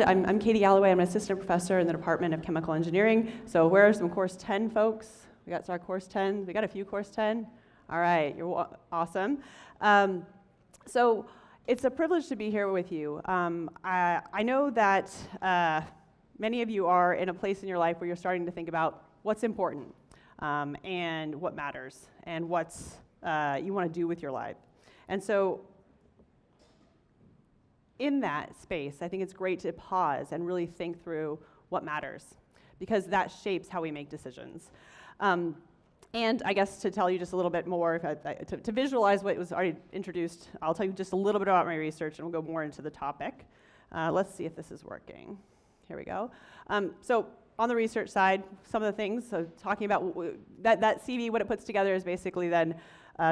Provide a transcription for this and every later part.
I'm Katie Galloway. I'm an assistant professor in the Department of Chemical Engineering. So where are some course 10 folks? We got our course 10. We got a few course 10. All right, you're awesome. So it's a privilege to be here with you. I know that many of you are in a place in your life where you're starting to think about what's important and what matters and what's you want to do with your life. And so in that space, I think it's great to pause and really think through what matters, because that shapes how we make decisions. And I guess to tell you just a little bit more, to visualize what was already introduced, I'll tell you just a little bit about my research and we'll go more into the topic. Let's see if this is working. Here we go. So on the research side, some of the things, so talking about that CV, what it puts together is basically then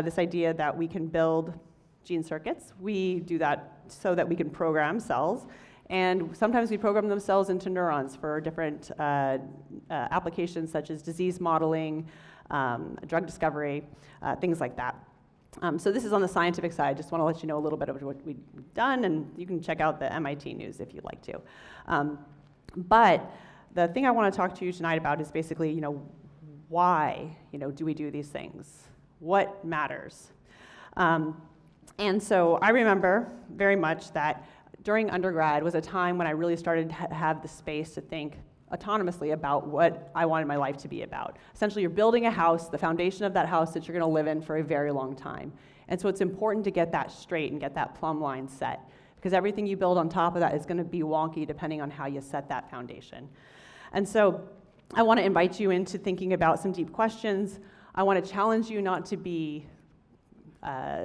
this idea that we can build gene circuits. We do that so that we can program cells, and sometimes we program them cells into neurons for different applications such as disease modeling, drug discovery, things like that. So this is on the scientific side. Just want to let you know a little bit of what we've done, and you can check out the MIT news if you'd like to. But the thing I want to talk to you tonight about is basically, why, do we do these things? What matters? And so I remember very much that during undergrad was a time when I really started to have the space to think autonomously about what I wanted my life to be about. Essentially, you're building a house, the foundation of that house that you're going to live in for a very long time. And so it's important to get that straight and get that plumb line set, because everything you build on top of that is going to be wonky depending on how you set that foundation. And so I want to invite you into thinking about some deep questions. I want to challenge you not to be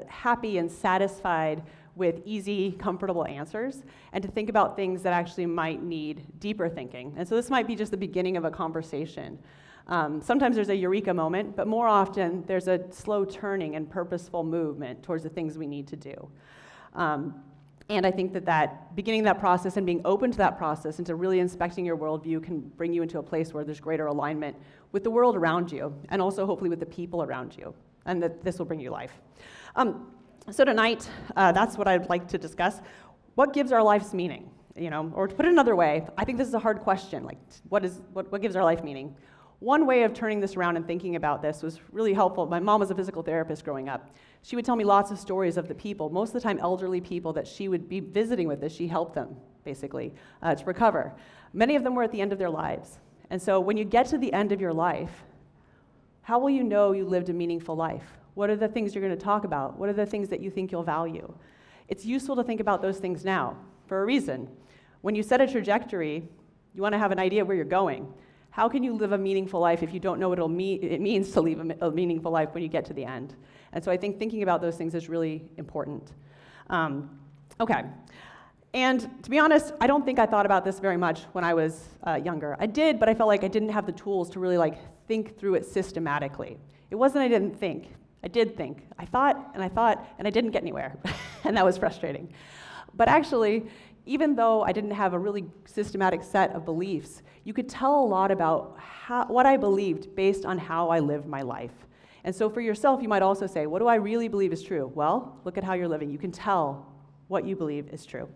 happy and satisfied with easy, comfortable answers, and to think about things that actually might need deeper thinking. And so this might be just the beginning of a conversation. Sometimes there's a eureka moment, but more often there's a slow turning and purposeful movement towards the things we need to do. And I think that beginning that process and being open to that process and to really inspecting your worldview can bring you into a place where there's greater alignment with the world around you, and also hopefully with the people around you, and that this will bring you life. So tonight, that's what I'd like to discuss. What gives our lives meaning? Or to put it another way, I think this is a hard question. Like, what gives our life meaning? One way of turning this around and thinking about this was really helpful. My mom was a physical therapist growing up. She would tell me lots of stories of the people, most of the time elderly people that she would be visiting with as she helped them, basically, to recover. Many of them were at the end of their lives. And so when you get to the end of your life, how will you know you lived a meaningful life? What are the things you're going to talk about? What are the things that you think you'll value? It's useful to think about those things now for a reason. When you set a trajectory, you want to have an idea of where you're going. How can you live a meaningful life if you don't know what it means to live a meaningful life when you get to the end? And so I think thinking about those things is really important. Okay. And to be honest, I don't think I thought about this very much when I was younger. I did, but I felt like I didn't have the tools to really think through it systematically. It wasn't I didn't think. I did think. I thought, and I didn't get anywhere. And that was frustrating. But actually, even though I didn't have a really systematic set of beliefs, you could tell a lot about what I believed based on how I lived my life. And so for yourself, you might also say, what do I really believe is true? Well, look at how you're living. You can tell what you believe is true.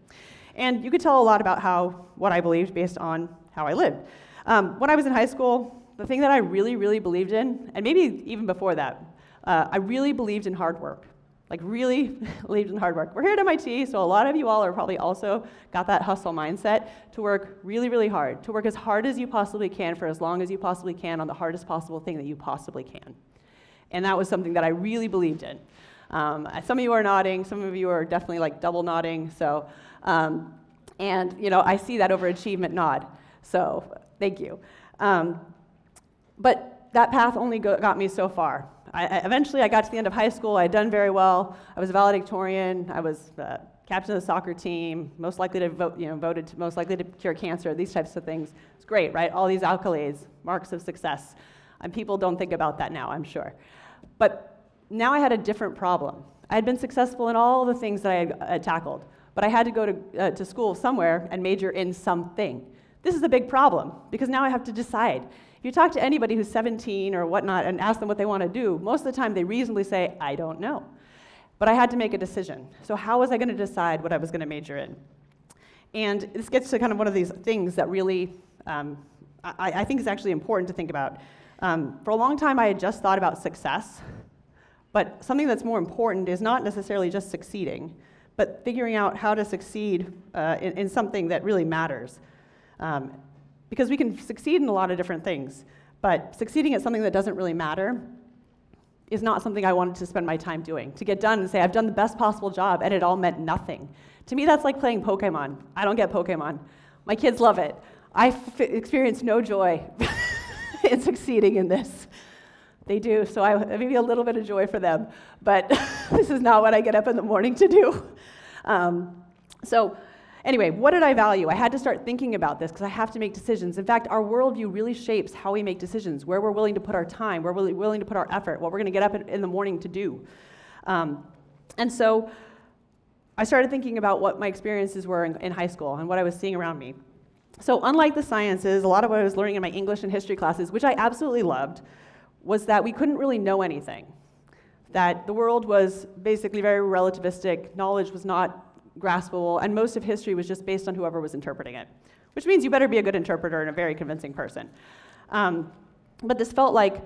And you could tell a lot about what I believed based on how I lived. When I was in high school, the thing that I really, really believed in, and maybe even before that, I really believed in hard work. Really believed in hard work. We're here at MIT, so a lot of you all are probably also got that hustle mindset to work really, really hard, to work as hard as you possibly can for as long as you possibly can on the hardest possible thing that you possibly can. And that was something that I really believed in. Some of you are nodding, some of you are definitely double nodding, so, I see that overachievement nod, so thank you. But that path only got me so far. Eventually, I got to the end of high school. I had done very well. I was a valedictorian. I was captain of the soccer team, most likely to voted to most likely to cure cancer, these types of things. It's great, right? All these accolades, marks of success. And people don't think about that now, I'm sure. But now I had a different problem. I had been successful in all the things that I had tackled, but I had to go to school somewhere and major in something. This is a big problem, because now I have to decide. If you talk to anybody who's 17 or whatnot and ask them what they want to do, most of the time they reasonably say, I don't know. But I had to make a decision. So how was I going to decide what I was going to major in? And this gets to kind of one of these things that really I think is actually important to think about. For a long time, I had just thought about success, but something that's more important is not necessarily just succeeding, but figuring out how to succeed in something that really matters. Because we can succeed in a lot of different things, but succeeding at something that doesn't really matter is not something I wanted to spend my time doing. To get done and say, I've done the best possible job, and it all meant nothing. To me, that's like playing Pokemon. I don't get Pokemon. My kids love it. I experience no joy in succeeding in this. They do, so maybe a little bit of joy for them, but this is not what I get up in the morning to do. So anyway, what did I value? I had to start thinking about this because I have to make decisions. In fact, our worldview really shapes how we make decisions, where we're willing to put our time, where we're willing to put our effort, what we're going to get up in the morning to do. And so I started thinking about what my experiences were in high school and what I was seeing around me. So unlike the sciences, a lot of what I was learning in my English and history classes, which I absolutely loved, was that we couldn't really know anything. That the world was basically very relativistic, knowledge was not graspable, and most of history was just based on whoever was interpreting it, which means you better be a good interpreter and a very convincing person. But this felt like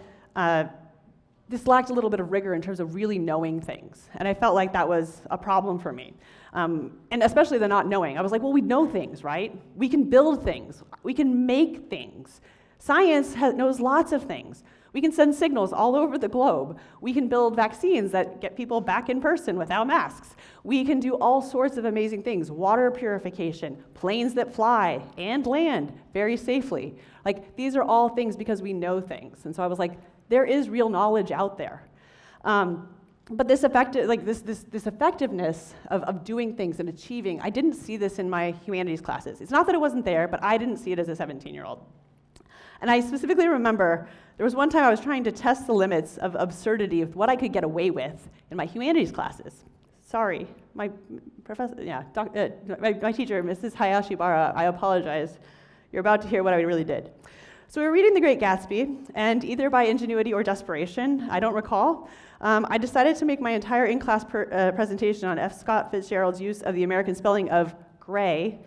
this lacked a little bit of rigor in terms of really knowing things, and I felt like that was a problem for me. And especially the not knowing. I was like, well, we know things, right? We can build things. We can make things. Science knows lots of things. We can send signals all over the globe. We can build vaccines that get people back in person without masks. We can do all sorts of amazing things. Water purification, planes that fly and land very safely. Like, these are all things because we know things. And so I was like, there is real knowledge out there. But this effectiveness of doing things and achieving, I didn't see this in my humanities classes. It's not that it wasn't there, but I didn't see it as a 17-year-old. And I specifically remember there was one time I was trying to test the limits of absurdity of what I could get away with in my humanities classes. Sorry, my professor, my teacher, Mrs. Hayashibara, I apologize. You're about to hear what I really did. So we were reading The Great Gatsby, and either by ingenuity or desperation, I don't recall, I decided to make my entire in-class presentation on F. Scott Fitzgerald's use of the American spelling of gray.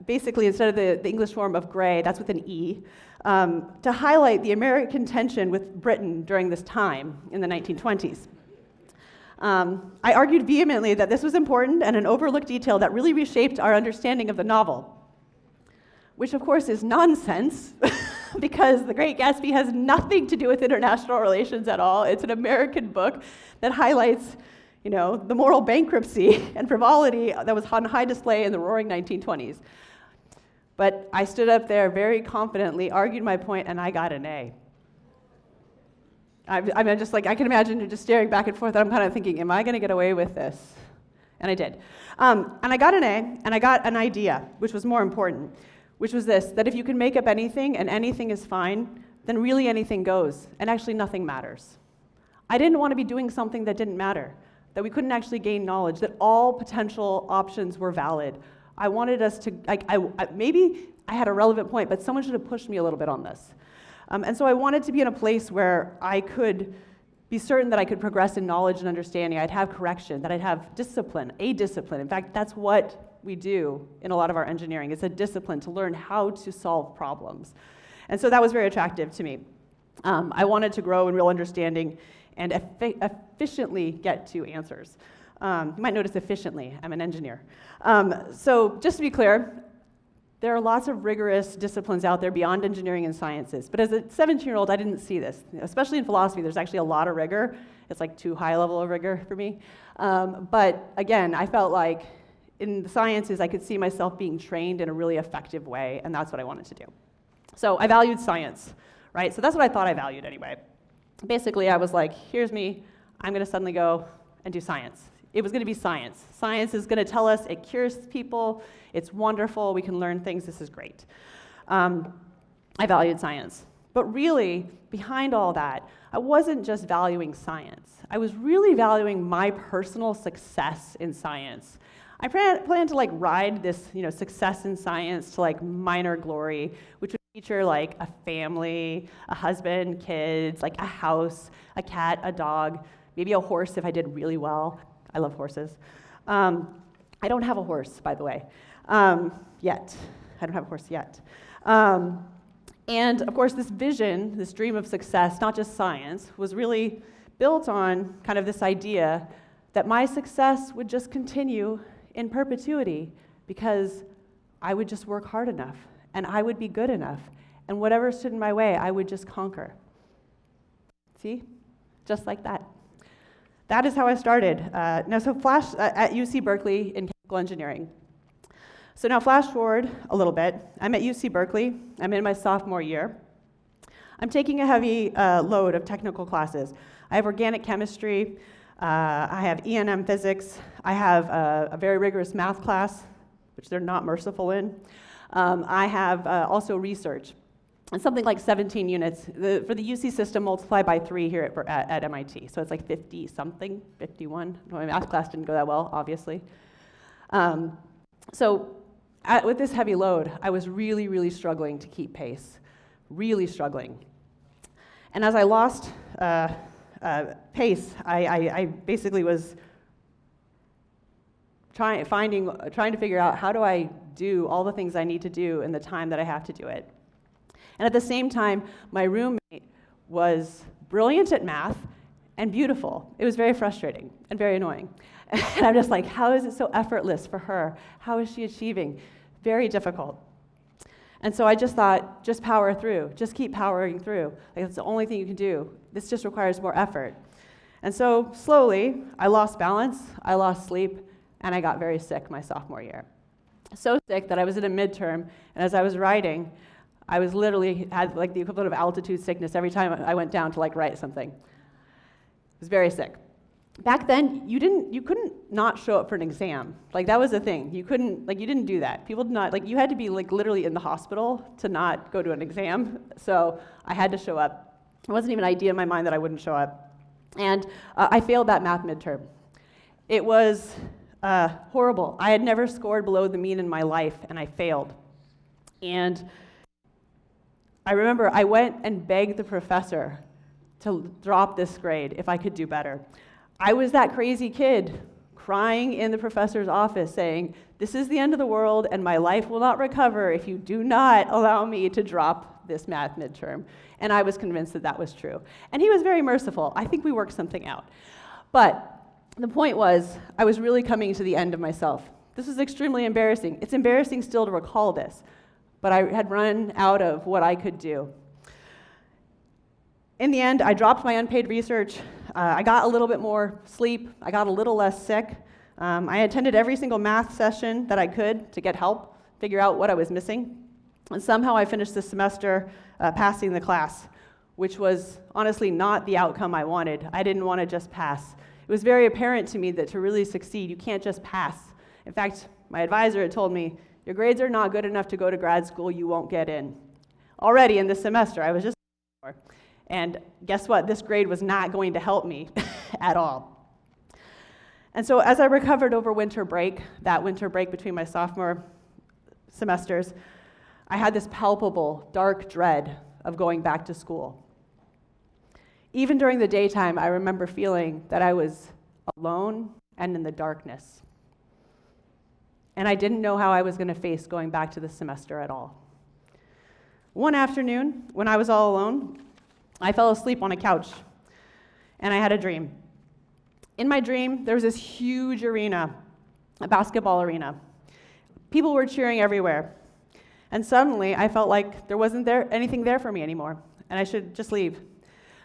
Basically, instead of the English form of gray, that's with an E, to highlight the American tension with Britain during this time in the 1920s. I argued vehemently that this was important and an overlooked detail that really reshaped our understanding of the novel, which of course is nonsense, because The Great Gatsby has nothing to do with international relations at all. It's an American book that highlights, the moral bankruptcy and frivolity that was on high display in the roaring 1920s. But I stood up there very confidently, argued my point, and I got an A. I can imagine just staring back and forth, and I'm kind of thinking, am I going to get away with this? And I did. And I got an A, and I got an idea, which was more important, which was this, that if you can make up anything and anything is fine, then really anything goes, and actually nothing matters. I didn't want to be doing something that didn't matter, that we couldn't actually gain knowledge, that all potential options were valid. I wanted us to, maybe I had a relevant point, but someone should have pushed me a little bit on this. And so I wanted to be in a place where I could be certain that I could progress in knowledge and understanding. I'd have correction, that I'd have discipline, a discipline. In fact, that's what we do in a lot of our engineering. It's a discipline to learn how to solve problems. And so that was very attractive to me. I wanted to grow in real understanding and efficiently get to answers. You might notice efficiently, I'm an engineer. So just to be clear, there are lots of rigorous disciplines out there beyond engineering and sciences. But as a 17-year-old, I didn't see this. Especially in philosophy, there's actually a lot of rigor. It's like too high a level of rigor for me. But again, I felt like in the sciences, I could see myself being trained in a really effective way, and that's what I wanted to do. So I valued science, right? So that's what I thought I valued anyway. Basically, I was like, here's me. I'm going to suddenly go and do science. It was going to be science. Science is going to tell us it cures people. It's wonderful. We can learn things. This is great. I valued science. But really, behind all that, I wasn't just valuing science. I was really valuing my personal success in science. I planned to ride this success in science to minor glory, which would feature a family, a husband, kids, a house, a cat, a dog, maybe a horse if I did really well. I love horses. I don't have a horse, by the way. Yet. I don't have a horse yet. And of course, this vision, this dream of success, not just science, was really built on kind of this idea that my success would just continue in perpetuity because I would just work hard enough and I would be good enough, and whatever stood in my way, I would just conquer. See? Just like that. That is how I started. So flash at UC Berkeley in chemical engineering. So now flash forward a little bit. I'm at UC Berkeley. I'm in my sophomore year. I'm taking a heavy load of technical classes. I have organic chemistry. I have E&M physics. I have a very rigorous math class, which they're not merciful in. I have also research. And something like 17 units. For the UC system, multiply by 3 here at MIT. So it's like 50-something, 51. My math class didn't go that well, obviously. With this heavy load, I was really, really struggling to keep pace. Really struggling. And as I lost pace, I basically was trying to figure out how do I do all the things I need to do in the time that I have to do it. And at the same time, my roommate was brilliant at math and beautiful. It was very frustrating and very annoying. And I'm just like, how is it so effortless for her? How is she achieving? Very difficult. And so I just thought, just power through. Just keep powering through. Like, that's the only thing you can do. This just requires more effort. And so slowly, I lost balance, I lost sleep, and I got very sick my sophomore year. So sick that I was in a midterm, and as I was writing, I was literally had like the equivalent of altitude sickness every time I went down to like write something. I was very sick. Back then, you couldn't not show up for an exam. Like, that was a thing. You didn't do that. People did not, you had to be like literally in the hospital to not go to an exam. So I had to show up. It wasn't even an idea in my mind that I wouldn't show up. And I failed that math midterm. It was horrible. I had never scored below the mean in my life, and I failed. And I remember I went and begged the professor to drop this grade if I could do better. I was that crazy kid crying in the professor's office saying, "This is the end of the world and my life will not recover if you do not allow me to drop this math midterm." And I was convinced that that was true. And he was very merciful. I think we worked something out. But the point was, I was really coming to the end of myself. This was extremely embarrassing. It's embarrassing still to recall this, but I had run out of what I could do. In the end, I dropped my unpaid research. I got a little bit more sleep. I got a little less sick. I attended every single math session that I could to get help, figure out what I was missing. And somehow I finished the semester passing the class, which was honestly not the outcome I wanted. I didn't want to just pass. It was very apparent to me that to really succeed, you can't just pass. In fact, my advisor had told me, "Your grades are not good enough to go to grad school, you won't get in." Already in this semester, I was just and guess what? This grade was not going to help me at all. And so as I recovered over winter break, that winter break between my sophomore semesters, I had this palpable, dark dread of going back to school. Even during the daytime, I remember feeling that I was alone and in the darkness. And I didn't know how I was going to face going back to the semester at all. One afternoon, when I was all alone, I fell asleep on a couch, and I had a dream. In my dream, there was this huge arena, a basketball arena. People were cheering everywhere. And suddenly, I felt like there wasn't anything there for me anymore, and I should just leave.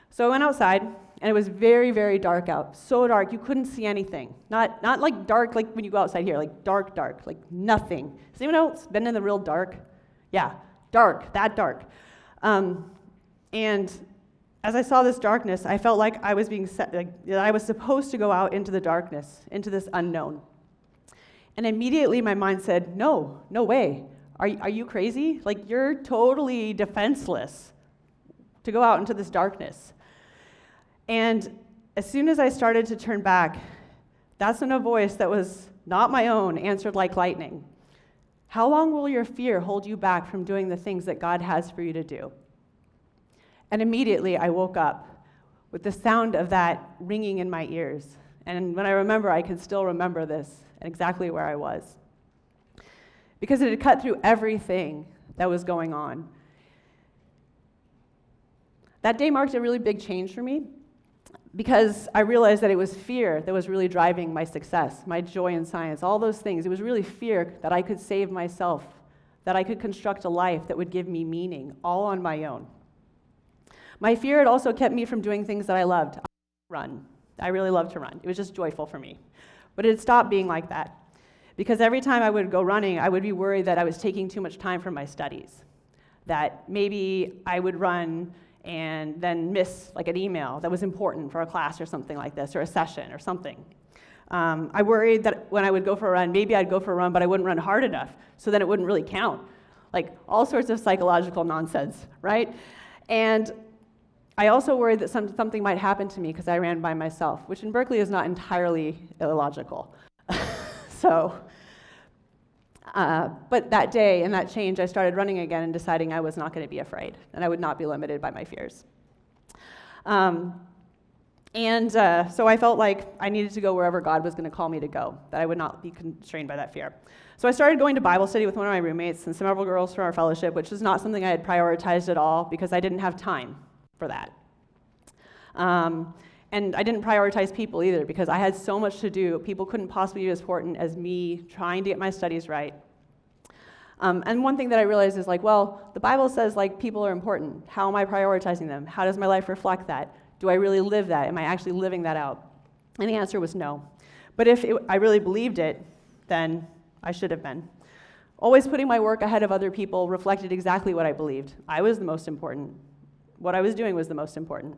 So I went outside, and it was very, very dark out. So dark, you couldn't see anything. Not like dark like when you go outside here, like dark, like nothing. Has anyone else been in the real dark? Yeah, dark, that dark. And as I saw this darkness, I felt like I was I was supposed to go out into the darkness, into this unknown. And immediately my mind said, no way. Are you crazy? Like, you're totally defenseless to go out into this darkness. And as soon as I started to turn back, that's when a voice that was not my own answered like lightning. How long will your fear hold you back from doing the things that God has for you to do? And immediately I woke up with the sound of that ringing in my ears. And when I remember, I can still remember this and exactly where I was. because it had cut through everything that was going on. That day marked a really big change for me because I realized that it was fear that was really driving my success, my joy in science, all those things. It was really fear that I could save myself, that I could construct a life that would give me meaning, all on my own. My fear had also kept me from doing things that I loved. Run. I really loved to run. It was just joyful for me. But it had stopped being like that. Because every time I would go running, I would be worried that I was taking too much time from my studies. That maybe I would run and then miss like an email that was important for a class or something like this, or a session or something. I worried that when I would go for a run, maybe I'd go for a run, but I wouldn't run hard enough, so then it wouldn't really count. Like all sorts of psychological nonsense, right? And I also worried that something might happen to me because I ran by myself, which in Berkeley is not entirely illogical. But that day and that change, I started running again and deciding I was not going to be afraid and I would not be limited by my fears. So I felt like I needed to go wherever God was going to call me to go, that I would not be constrained by that fear. So I started going to Bible study with one of my roommates and several girls from our fellowship, which was not something I had prioritized at all because I didn't have time for that. And I didn't prioritize people either because I had so much to do. People couldn't possibly be as important as me trying to get my studies right. And one thing that I realized is the Bible says people are important. How am I prioritizing them? How does my life reflect that? Do I really live that? Am I actually living that out? And the answer was no. But if I really believed it, then I should have been. Always putting my work ahead of other people reflected exactly what I believed. I was the most important. What I was doing was the most important.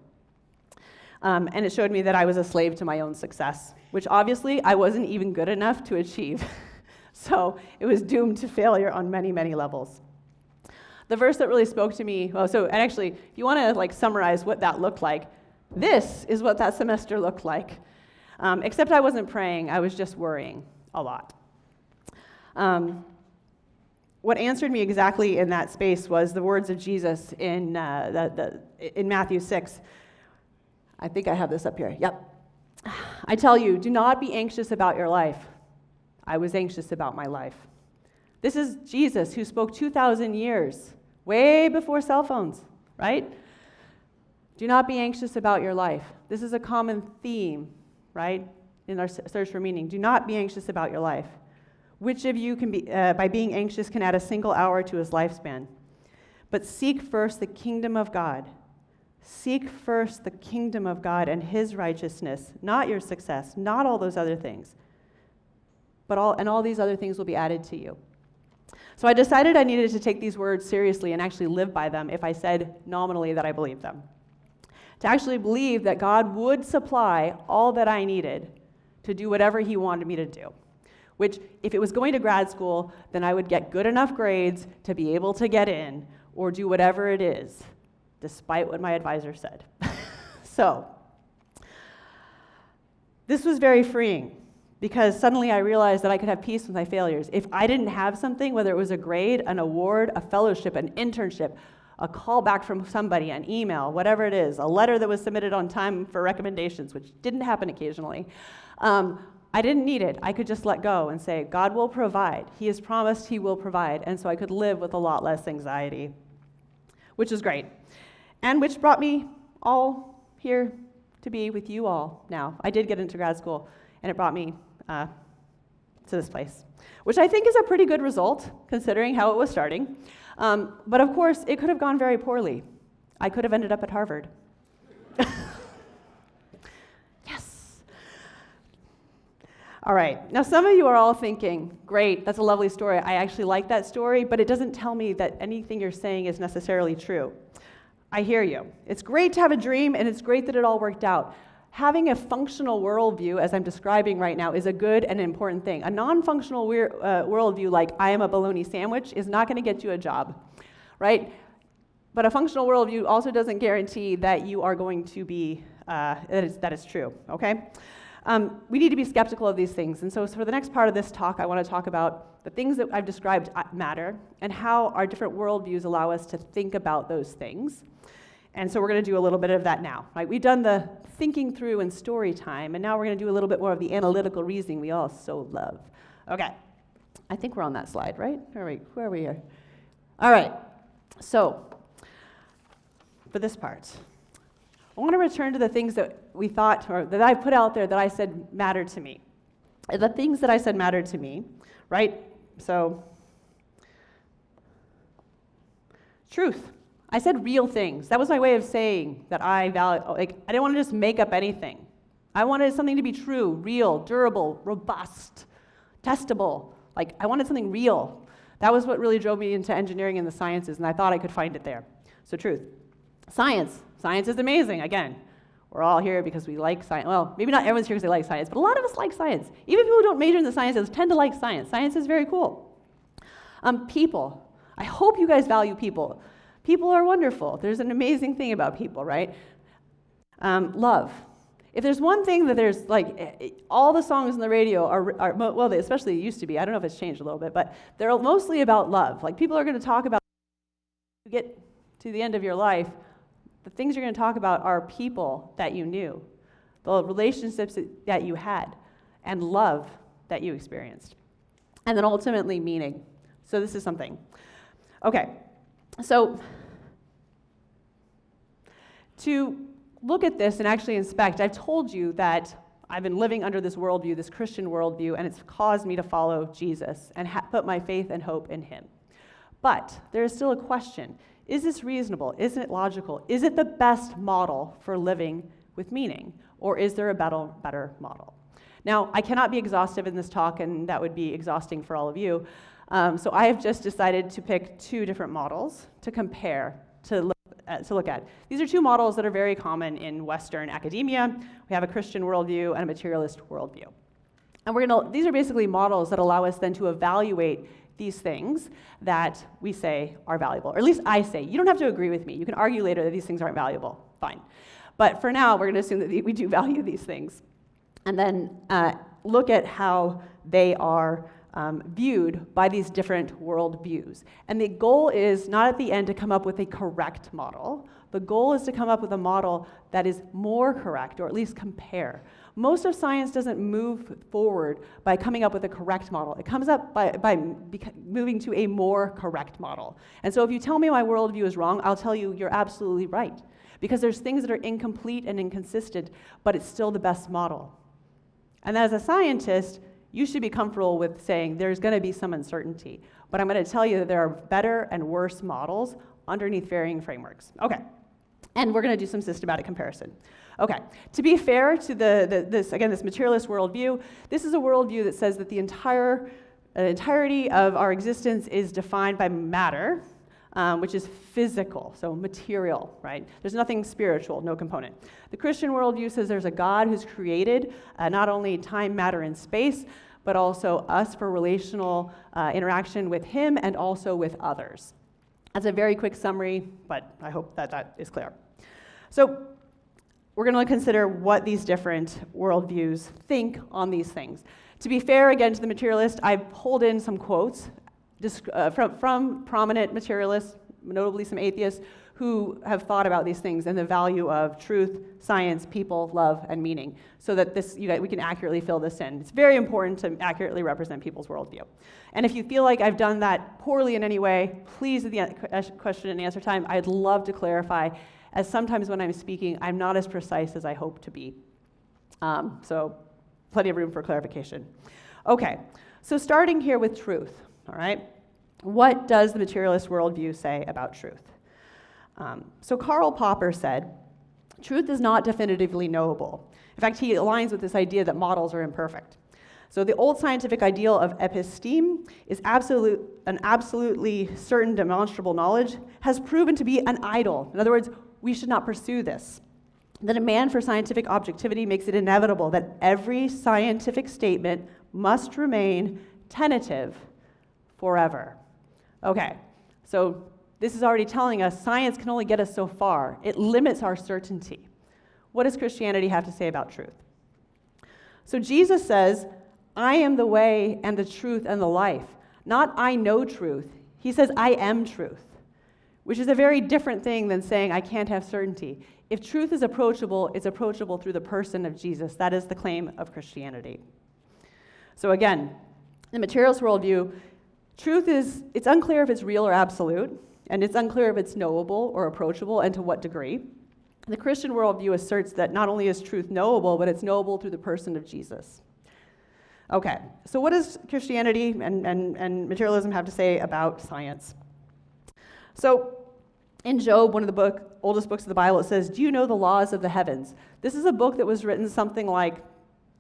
And it showed me that I was a slave to my own success, which obviously I wasn't even good enough to achieve. So it was doomed to failure on many, many levels. The verse that really spoke to me, if you want to summarize what that looked like, this is what that semester looked like. Except I wasn't praying, I was just worrying a lot. What answered me exactly in that space was the words of Jesus in Matthew 6. I think I have this up here. Yep. I tell you, do not be anxious about your life. I was anxious about my life. This is Jesus who spoke 2,000 years, way before cell phones, right? Do not be anxious about your life. This is a common theme, right, in our search for meaning. Do not be anxious about your life. Which of you can be, by being anxious, can add a single hour to his lifespan? But seek first the kingdom of God. Seek first the kingdom of God and his righteousness, not your success, not all those other things. But all these other things will be added to you. So I decided I needed to take these words seriously and actually live by them if I said nominally that I believed them. To actually believe that God would supply all that I needed to do whatever he wanted me to do. Which, if it was going to grad school, then I would get good enough grades to be able to get in or do whatever it is, despite what my advisor said. So, this was very freeing because suddenly I realized that I could have peace with my failures. If I didn't have something, whether it was a grade, an award, a fellowship, an internship, a call back from somebody, an email, whatever it is, a letter that was submitted on time for recommendations, which didn't happen occasionally, I didn't need it. I could just let go and say, God will provide. He has promised he will provide. And so I could live with a lot less anxiety, which is great. And which brought me all here to be with you all now. I did get into grad school, and it brought me to this place, which I think is a pretty good result, considering how it was starting. But of course, it could have gone very poorly. I could have ended up at Harvard. All right, now some of you are all thinking, great, that's a lovely story. I actually like that story, but it doesn't tell me that anything you're saying is necessarily true. I hear you. It's great to have a dream, and it's great that it all worked out. Having a functional worldview, as I'm describing right now, is a good and important thing. A non-functional worldview, like I am a bologna sandwich, is not going to get you a job, right? But a functional worldview also doesn't guarantee that you are going to be, that is true, okay? We need to be skeptical of these things. And so for the next part of this talk, I want to talk about the things that I've described matter and how our different worldviews allow us to think about those things. And so we're going to do a little bit of that now. Right? We've done the thinking through and story time, and now we're going to do a little bit more of the analytical reasoning we all so love. Okay. I think we're on that slide, right? Where are we here? All right. So, for this part, I want to return to the things that we thought, or that I put out there that I said mattered to me. The things that I said mattered to me, right? So, truth. I said real things. That was my way of saying that I value, like, I didn't want to just make up anything. I wanted something to be true, real, durable, robust, testable. Like, I wanted something real. That was what really drove me into engineering and the sciences, and I thought I could find it there. So truth. Science. Science is amazing. Again, we're all here because we like science. Well, maybe not everyone's here because they like science, but a lot of us like science. Even people who don't major in the sciences tend to like science. Science is very cool. People. I hope you guys value people. People are wonderful. There's an amazing thing about people, right? Love. If there's one thing that there's, like, all the songs on the radio are well, they especially used to be. I don't know if it's changed a little bit, but they're mostly about love. Like, people are going to talk about, you get to the end of your life, the things you're going to talk about are people that you knew, the relationships that you had, and love that you experienced. And then ultimately, meaning. So this is something. Okay, so to look at this and actually inspect, I've told you that I've been living under this worldview, this Christian worldview, and it's caused me to follow Jesus and put my faith and hope in him. But there is still a question. Is this reasonable? Isn't it logical? Is it the best model for living with meaning? Or is there a better model? Now, I cannot be exhaustive in this talk, and that would be exhausting for all of you. So I have just decided to pick two different models to compare, to look at. These are two models that are very common in Western academia. We have a Christian worldview and a materialist worldview. And these are basically models that allow us then to evaluate these things that we say are valuable, or at least I say. You don't have to agree with me. You can argue later that these things aren't valuable. Fine. But for now, we're going to assume that we do value these things. And then look at how they are viewed by these different worldviews. And the goal is not at the end to come up with a correct model. The goal is to come up with a model that is more correct, or at least compare. Most of science doesn't move forward by coming up with a correct model. It comes up by moving to a more correct model. And so if you tell me my worldview is wrong, I'll tell you you're absolutely right. Because there's things that are incomplete and inconsistent, but it's still the best model. And as a scientist, you should be comfortable with saying there's going to be some uncertainty. But I'm going to tell you that there are better and worse models underneath varying frameworks. Okay. And we're going to do some systematic comparison. Okay. To be fair to this materialist worldview, this is a worldview that says that the entirety of our existence is defined by matter, which is physical, so material, right? There's nothing spiritual, no component. The Christian worldview says there's a God who's created not only time, matter, and space, but also us for relational interaction with him and also with others. That's a very quick summary, but I hope that is clear. So we're going to consider what these different worldviews think on these things. To be fair, again, to the materialist, I've pulled in some quotes from prominent materialists, notably some atheists, who have thought about these things and the value of truth, science, people, love, and meaning, so that we can accurately fill this in. It's very important to accurately represent people's worldview. And if you feel like I've done that poorly in any way, please, at the question and answer time, I'd love to clarify, as sometimes when I'm speaking, I'm not as precise as I hope to be. So plenty of room for clarification. Okay, so starting here with truth, all right? What does the materialist worldview say about truth? So Karl Popper said, truth is not definitively knowable. In fact, he aligns with this idea that models are imperfect. So the old scientific ideal of episteme is an absolutely certain demonstrable knowledge has proven to be an idol. In other words, we should not pursue this. The demand for scientific objectivity makes it inevitable that every scientific statement must remain tentative forever. Okay, so this is already telling us science can only get us so far. It limits our certainty. What does Christianity have to say about truth? So Jesus says, I am the way and the truth and the life. Not I know truth. He says, I am truth, which is a very different thing than saying I can't have certainty. If truth is approachable, it's approachable through the person of Jesus. That is the claim of Christianity. So again, the materialist worldview, it's unclear if it's real or absolute, and it's unclear if it's knowable or approachable and to what degree. The Christian worldview asserts that not only is truth knowable, but it's knowable through the person of Jesus. Okay, so what does Christianity and materialism have to say about science? So in Job, one of the oldest books of the Bible, it says, "Do you know the laws of the heavens?" This is a book that was written something like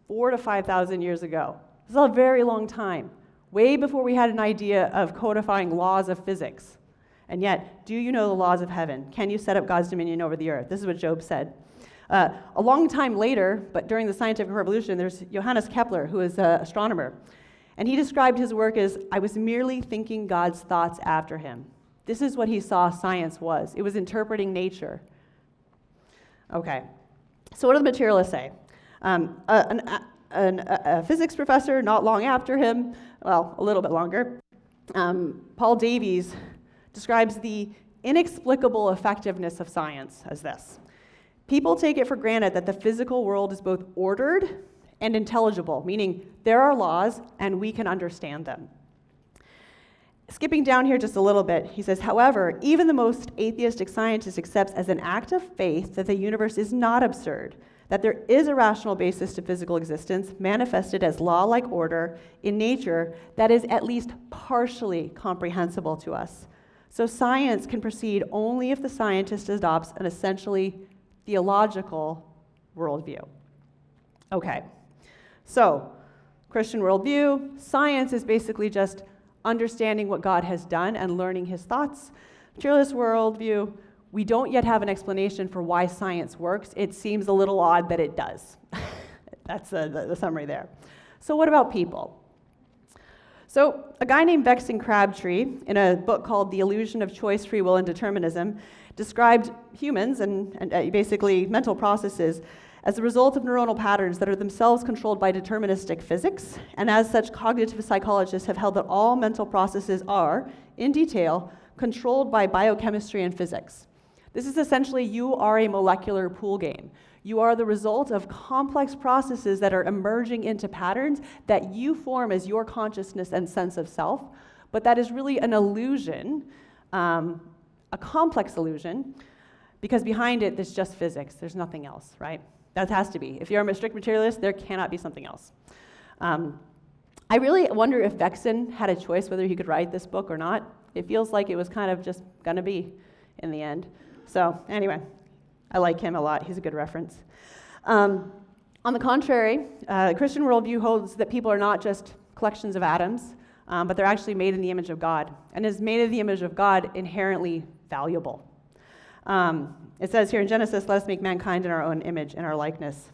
4,000 to 5,000 years ago. This is a very long time, way before we had an idea of codifying laws of physics. And yet, do you know the laws of heaven? Can you set up God's dominion over the earth? This is what Job said. A long time later, but during the scientific revolution, there's Johannes Kepler, who is an astronomer. And he described his work as, "I was merely thinking God's thoughts after him." This is what he saw science was. It was interpreting nature. Okay, so what do the materialists say? A physics professor not long after him, well, a little bit longer, Paul Davies describes the inexplicable effectiveness of science as this. People take it for granted that the physical world is both ordered and intelligible, meaning there are laws and we can understand them. Skipping down here just a little bit, he says, however, even the most atheistic scientist accepts as an act of faith that the universe is not absurd, that there is a rational basis to physical existence manifested as law-like order in nature that is at least partially comprehensible to us. So science can proceed only if the scientist adopts an essentially theological worldview. Okay, so Christian worldview, science is basically just understanding what God has done and learning his thoughts. Materialist worldview, we don't yet have an explanation for why science works. It seems a little odd that it does. That's the summary there. So what about people? So a guy named Vexen Crabtree, in a book called The Illusion of Choice, Free Will, and Determinism, described humans and basically mental processes as a result of neuronal patterns that are themselves controlled by deterministic physics, and as such, cognitive psychologists have held that all mental processes are, in detail, controlled by biochemistry and physics. This is essentially, you are a molecular pool game. You are the result of complex processes that are emerging into patterns that you form as your consciousness and sense of self, but that is really an illusion, a complex illusion, because behind it, there's just physics. There's nothing else, right? That has to be. If you're a strict materialist, there cannot be something else. I really wonder if Vexen had a choice whether he could write this book or not. It feels like it was kind of just gonna be in the end. So anyway, I like him a lot. He's a good reference. On the contrary, Christian worldview holds that people are not just collections of atoms, but they're actually made in the image of God. And as made in the image of God, inherently valuable. It says here in Genesis, let us make mankind in our own image, in our likeness.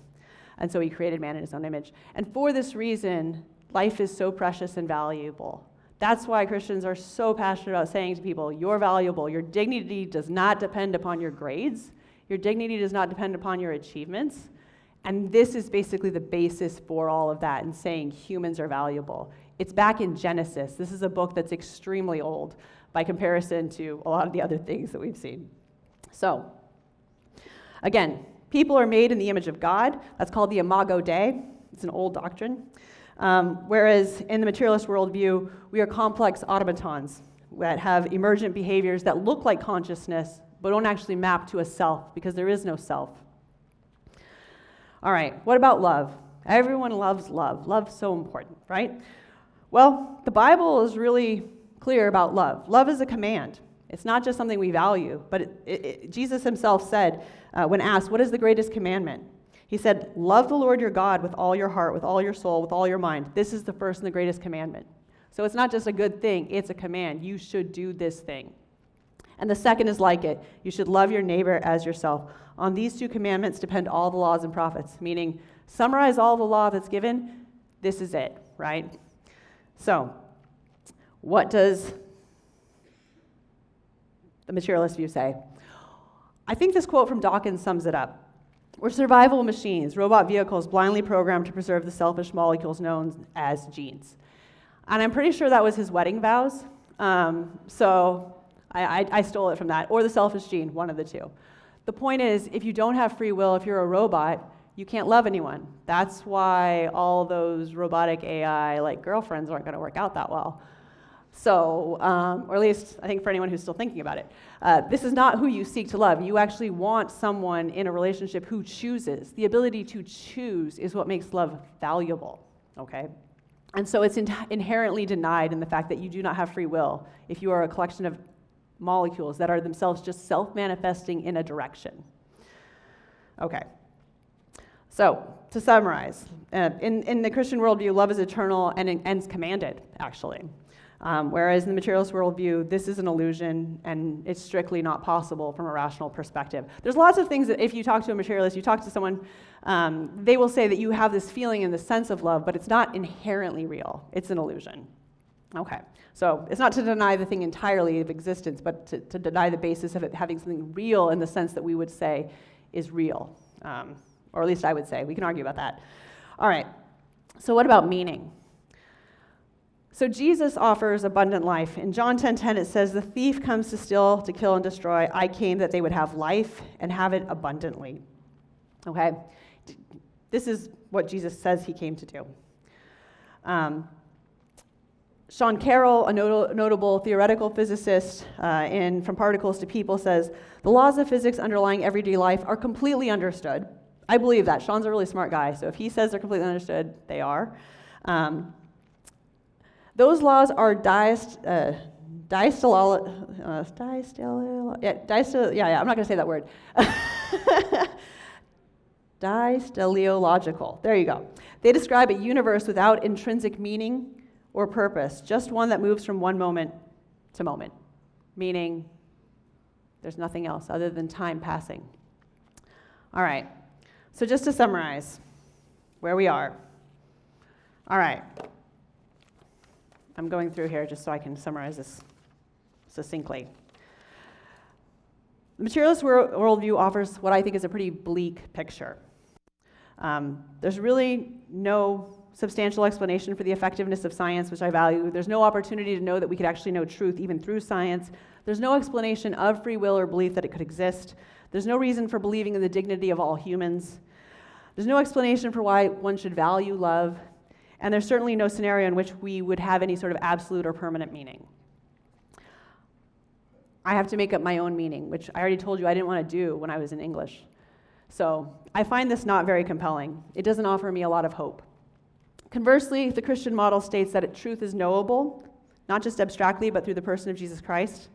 And so he created man in his own image. And for this reason, life is so precious and valuable. That's why Christians are so passionate about saying to people, you're valuable. Your dignity does not depend upon your grades. Your dignity does not depend upon your achievements. And this is basically the basis for all of that and saying humans are valuable. It's back in Genesis. This is a book that's extremely old by comparison to a lot of the other things that we've seen. So, again, people are made in the image of God. That's called the Imago Dei. It's an old doctrine. Whereas in the materialist worldview, we are complex automatons that have emergent behaviors that look like consciousness, but don't actually map to a self, because there is no self. All right, what about love? Everyone loves love. Love's so important, right? Well, the Bible is really clear about love. Love is a command. It's not just something we value, but Jesus himself said, when asked, what is the greatest commandment? He said, love the Lord your God with all your heart, with all your soul, with all your mind. This is the first and the greatest commandment. So it's not just a good thing, it's a command. You should do this thing. And the second is like it. You should love your neighbor as yourself. On these two commandments depend all the laws and prophets, meaning summarize all the law that's given, this is it, right? So, what does the materialist view say? I think this quote from Dawkins sums it up. We're survival machines, robot vehicles blindly programmed to preserve the selfish molecules known as genes. And I'm pretty sure that was his wedding vows. So I stole it from that, or the selfish gene, one of the two. The point is, if you don't have free will, if you're a robot, You can't love anyone. That's why all those robotic AI like girlfriends aren't going to work out that well. So, or at least I think for anyone who's still thinking about it, this is not who you seek to love. You actually want someone in a relationship who chooses. The ability to choose is what makes love valuable, okay? And so it's inherently denied in the fact that you do not have free will if you are a collection of molecules that are themselves just self-manifesting in a direction. Okay. So, to summarize, in the Christian worldview, love is eternal and ends commanded, actually. Whereas in the materialist worldview, this is an illusion and it's strictly not possible from a rational perspective. There's lots of things that if you talk to a materialist, you talk to someone, they will say that you have this feeling and the sense of love, but it's not inherently real. It's an illusion. Okay, so it's not to deny the thing entirely of existence, but to deny the basis of it having something real in the sense that we would say is real. Or at least I would say. We can argue about that. All right, so what about meaning? So Jesus offers abundant life. In John 10:10, it says, "The thief comes to steal, to kill, and destroy. I came that they would have life and have it abundantly." Okay? This is what Jesus says he came to do. Sean Carroll, a notable theoretical physicist in From Particles to People, says, "The laws of physics underlying everyday life are completely understood." I believe that. Sean's a really smart guy, so if he says they're completely understood, they are. Those laws are I'm not going to say that word. Disteleological. There you go. They describe a universe without intrinsic meaning or purpose, just one that moves from one moment to moment, meaning there's nothing else other than time passing. All right, so just to summarize where we are. All right, I'm going through here just so I can summarize this succinctly. The materialist worldview offers what I think is a pretty bleak picture. There's really no substantial explanation for the effectiveness of science, which I value. There's no opportunity to know that we could actually know truth even through science. There's no explanation of free will or belief that it could exist. There's no reason for believing in the dignity of all humans. There's no explanation for why one should value love. And there's certainly no scenario in which we would have any sort of absolute or permanent meaning. I have to make up my own meaning, which I already told you I didn't want to do when I was in English. So I find this not very compelling. It doesn't offer me a lot of hope. Conversely, the Christian model states that truth is knowable, not just abstractly, but through the person of Jesus Christ,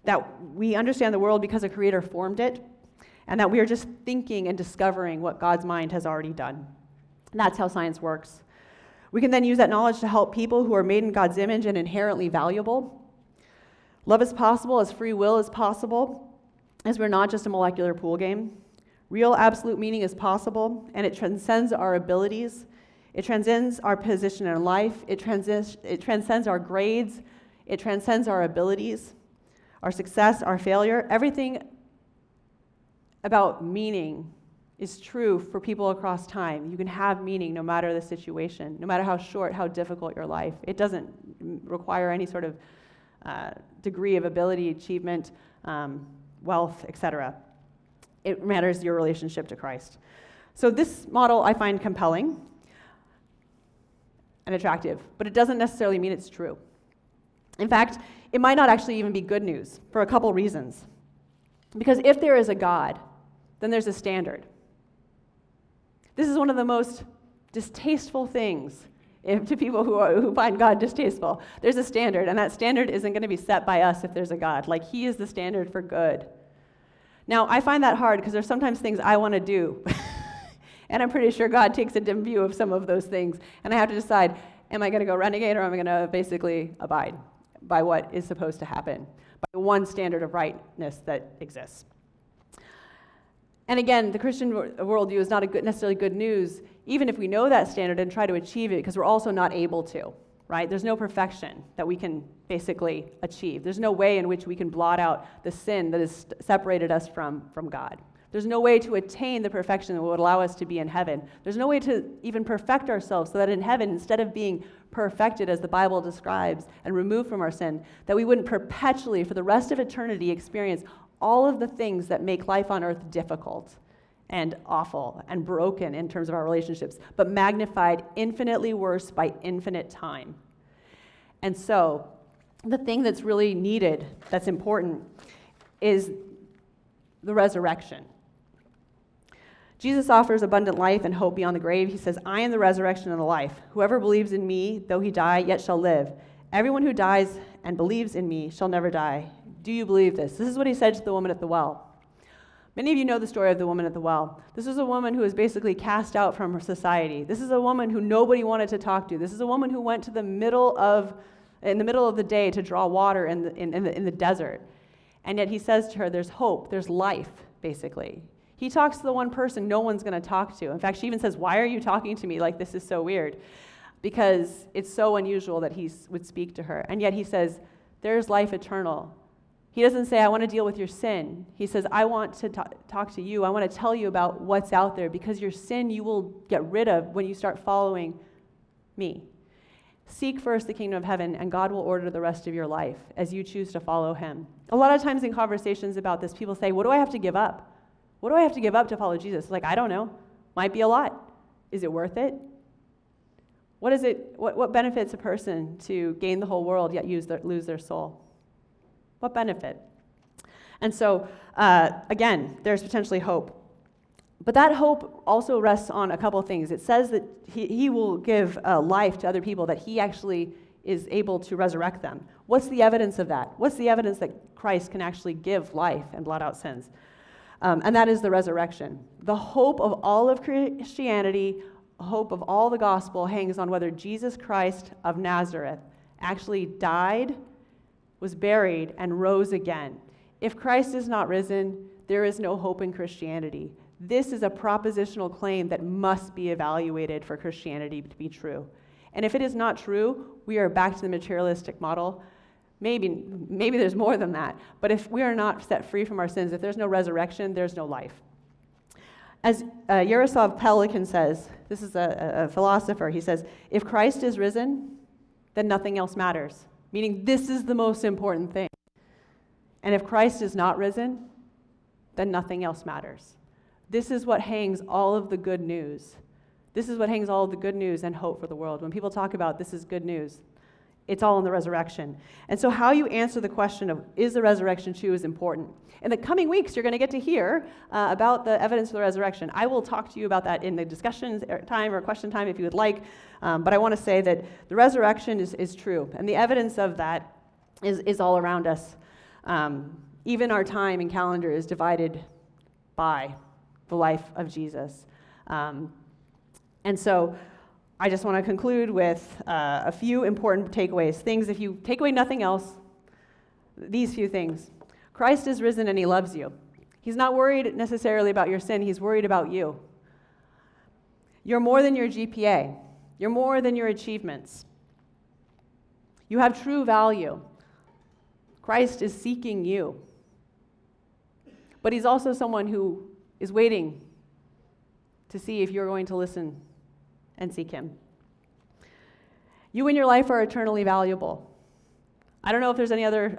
that we understand the world because a creator formed it, and that we are just thinking and discovering what God's mind has already done. And that's how science works. We can then use that knowledge to help people who are made in God's image and inherently valuable. Love is possible as free will is possible, as we're not just a molecular pool game. Real absolute meaning is possible, and it transcends our abilities. It transcends our position in life. It transcends our grades. It transcends our abilities, our success, our failure. Everything about meaning is true for people across time. You can have meaning no matter the situation, no matter how short, how difficult your life. It doesn't require any sort of degree of ability, achievement, wealth, etc. It matters your relationship to Christ. So this model I find compelling and attractive, but it doesn't necessarily mean it's true. In fact, it might not actually even be good news for a couple reasons. Because if there is a God, then there's a standard. This is one of the most distasteful things to people who find God distasteful. There's a standard, and that standard isn't going to be set by us if there's a God. Like, he is the standard for good. Now, I find that hard because there's sometimes things I want to do. And I'm pretty sure God takes a dim view of some of those things. And I have to decide, am I going to go renegade or am I going to basically abide by what is supposed to happen, by the one standard of rightness that exists? And again, the Christian worldview is not necessarily good news, even if we know that standard and try to achieve it, because we're also not able to, right? There's no perfection that we can basically achieve. There's no way in which we can blot out the sin that has separated us from God. There's no way to attain the perfection that would allow us to be in heaven. There's no way to even perfect ourselves so that in heaven, instead of being perfected as the Bible describes and removed from our sin, that we wouldn't perpetually, for the rest of eternity, experience all of the things that make life on earth difficult and awful and broken in terms of our relationships, but magnified infinitely worse by infinite time. And so the thing that's really needed, that's important, is the resurrection. Jesus offers abundant life and hope beyond the grave. He says, I am the resurrection and the life. Whoever believes in me, though he die, yet shall live. Everyone who dies and believes in me shall never die. Do you believe this? This is what he said to the woman at the well. Many of you know the story of the woman at the well. This was a woman who was basically cast out from her society. This is a woman who nobody wanted to talk to. This is a woman who went to in the middle of the day to draw water in the desert. And yet he says to her, there's hope, there's life, basically. He talks to the one person no one's going to talk to. In fact, she even says, why are you talking to me? Like, this is so weird. Because it's so unusual that he would speak to her. And yet he says, there's life eternal. He doesn't say, I want to deal with your sin. He says, I want to talk to you. I want to tell you about what's out there, because your sin you will get rid of when you start following me. Seek first the kingdom of heaven, and God will order the rest of your life as you choose to follow him. A lot of times in conversations about this, people say, what do I have to give up? What do I have to give up to follow Jesus? Like, I don't know. Might be a lot. Is it worth it? What benefits a person to gain the whole world yet lose their soul? What benefit? And so, again, there's potentially hope. But that hope also rests on a couple things. It says that he will give life to other people, that he actually is able to resurrect them. What's the evidence of that? What's the evidence that Christ can actually give life and blot out sins? And that is the resurrection. The hope of all of Christianity, hope of all the gospel, hangs on whether Jesus Christ of Nazareth actually died, was buried, and rose again. If Christ is not risen, there is no hope in Christianity. This is a propositional claim that must be evaluated for Christianity to be true. And if it is not true, we are back to the materialistic model. Maybe there's more than that. But if we are not set free from our sins, if there's no resurrection, there's no life. As Yaroslav Pelikan says, this is a philosopher, he says, if Christ is risen, then nothing else matters. Meaning this is the most important thing. And if Christ is not risen, then nothing else matters. This is what hangs all of the good news. This is what hangs all of the good news and hope for the world. When people talk about this is good news, it's all in the resurrection. And so how you answer the question of is the resurrection true is important. In the coming weeks, you're going to get to hear about the evidence of the resurrection. I will talk to you about that in the discussion time or question time if you would like. But I want to say that the resurrection is true. And the evidence of that is all around us. Even our time and calendar is divided by the life of Jesus. And so I just want to conclude with a few important takeaways. Things, if you take away nothing else, these few things. Christ is risen and he loves you. He's not worried necessarily about your sin. He's worried about you. You're more than your GPA. You're more than your achievements. You have true value. Christ is seeking you. But he's also someone who is waiting to see if you're going to listen and seek him. You and your life are eternally valuable. I don't know if there's any other,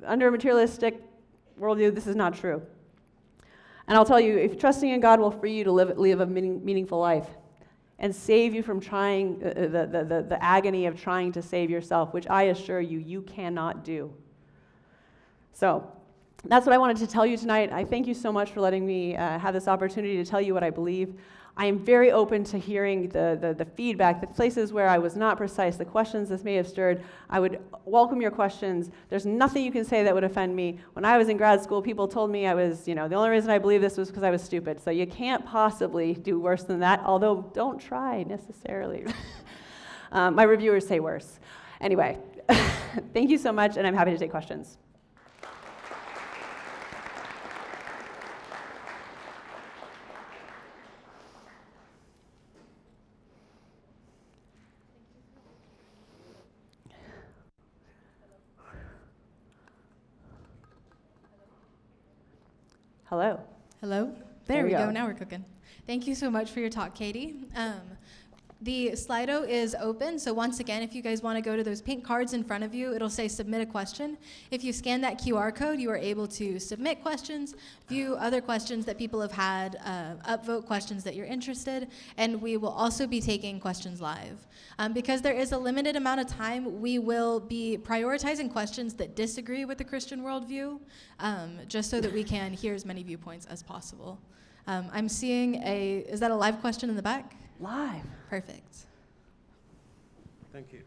under a materialistic worldview, this is not true. And I'll tell you, if trusting in God will free you to live a meaningful life and save you from trying, the agony of trying to save yourself, which I assure you, you cannot do. So, that's what I wanted to tell you tonight. I thank you so much for letting me have this opportunity to tell you what I believe. I am very open to hearing the feedback, the places where I was not precise, the questions this may have stirred. I would welcome your questions. There's nothing you can say that would offend me. When I was in grad school, people told me I was, the only reason I believe this was because I was stupid. So you can't possibly do worse than that, although don't try necessarily. My reviewers say worse. Anyway, thank you so much, and I'm happy to take questions. Hello. Hello. There we go. Now we're cooking. Thank you so much for your talk, Katie. The Slido is open, so once again, if you guys want to go to those pink cards in front of you, it'll say submit a question. If you scan that QR code, you are able to submit questions, view other questions that people have had, upvote questions that you're interested, and we will also be taking questions live. Because there is a limited amount of time, we will be prioritizing questions that disagree with the Christian worldview, just so that we can hear as many viewpoints as possible. I'm seeing is that a live question in the back? Live. Perfect. Thank you.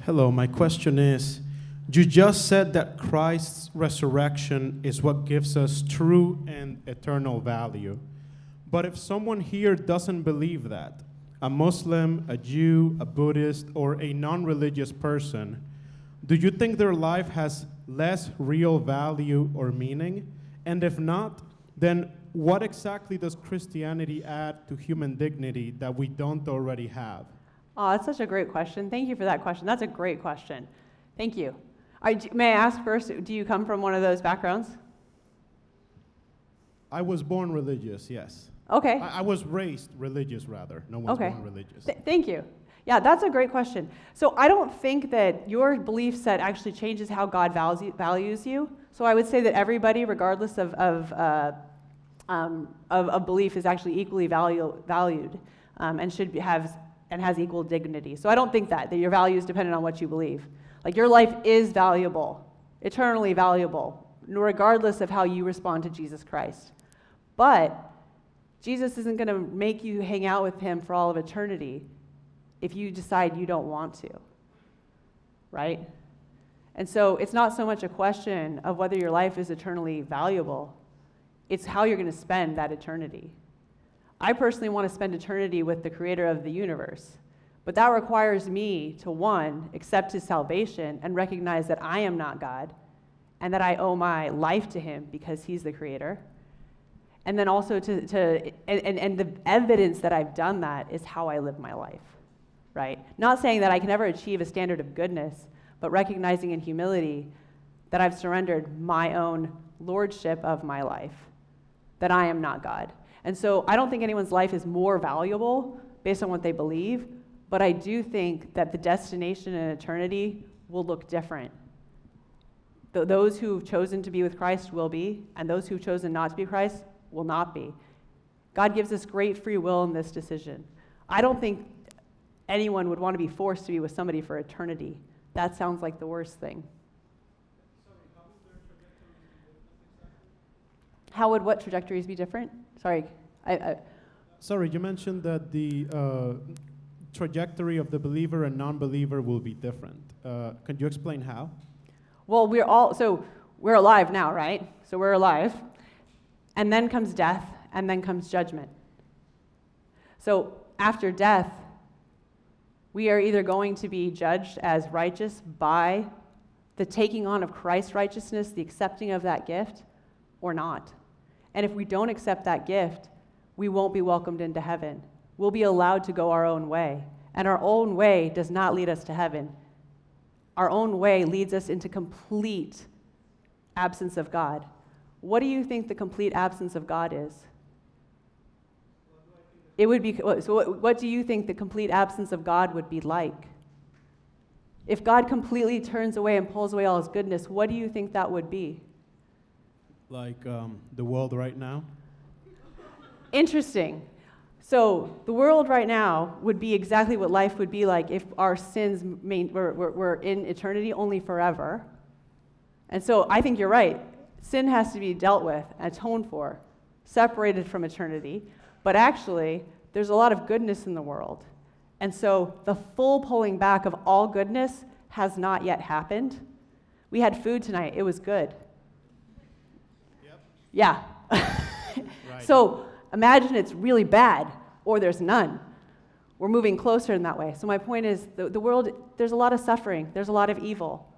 Hello, my question is, you just said that Christ's resurrection is what gives us true and eternal value. But if someone here doesn't believe that, a Muslim, a Jew, a Buddhist, or a non-religious person, do you think their life has less real value or meaning? And if not, then what exactly does Christianity add to human dignity that we don't already have? Oh, that's such a great question. Thank you for that question. That's a great question. Thank you. May I ask first, do you come from one of those backgrounds? I was born religious, yes. Okay. I was raised religious, rather. No one's born religious. Thank you. Yeah, that's a great question. So I don't think that your belief set actually changes how God values you. So I would say that everybody, regardless of belief, is actually equally valued and should have and has equal dignity. So I don't think that your value is dependent on what you believe. Like, your life is valuable, eternally valuable, regardless of how you respond to Jesus Christ. But Jesus isn't going to make you hang out with him for all of eternity if you decide you don't want to, right? And so it's not so much a question of whether your life is eternally valuable. It's how you're going to spend that eternity. I personally want to spend eternity with the creator of the universe, but that requires me to, one, accept his salvation and recognize that I am not God and that I owe my life to him because he's the creator. And then also and the evidence that I've done that is how I live my life, right? Not saying that I can ever achieve a standard of goodness, but recognizing in humility that I've surrendered my own lordship of my life, that I am not God. And so I don't think anyone's life is more valuable based on what they believe, but I do think that the destination in eternity will look different. Those who've chosen to be with Christ will be, and those who've chosen not to be Christ will not be. God gives us great free will in this decision. I don't think anyone would want to be forced to be with somebody for eternity. That sounds like the worst thing. How would what trajectories be different? Sorry. Sorry, you mentioned that the trajectory of the believer and non-believer will be different. Could you explain how? Well, we're alive now, right? So we're alive. And then comes death, and then comes judgment. So after death, we are either going to be judged as righteous by the taking on of Christ's righteousness, the accepting of that gift, or not. And if we don't accept that gift, we won't be welcomed into heaven. We'll be allowed to go our own way. And our own way does not lead us to heaven. Our own way leads us into complete absence of God. What do you think the complete absence of God is? It would be, so what do you think the complete absence of God would be like? If God completely turns away and pulls away all his goodness, what do you think that would be? Like the world right now? Interesting. So the world right now would be exactly what life would be like if our sins were in eternity only forever. And so I think you're right. Sin has to be dealt with, atoned for, separated from eternity. But actually, there's a lot of goodness in the world. And so the full pulling back of all goodness has not yet happened. We had food tonight. It was good. Yep. Yeah. Right. So imagine it's really bad, or there's none. We're moving closer in that way. So my point is, the world, there's a lot of suffering. There's a lot of evil.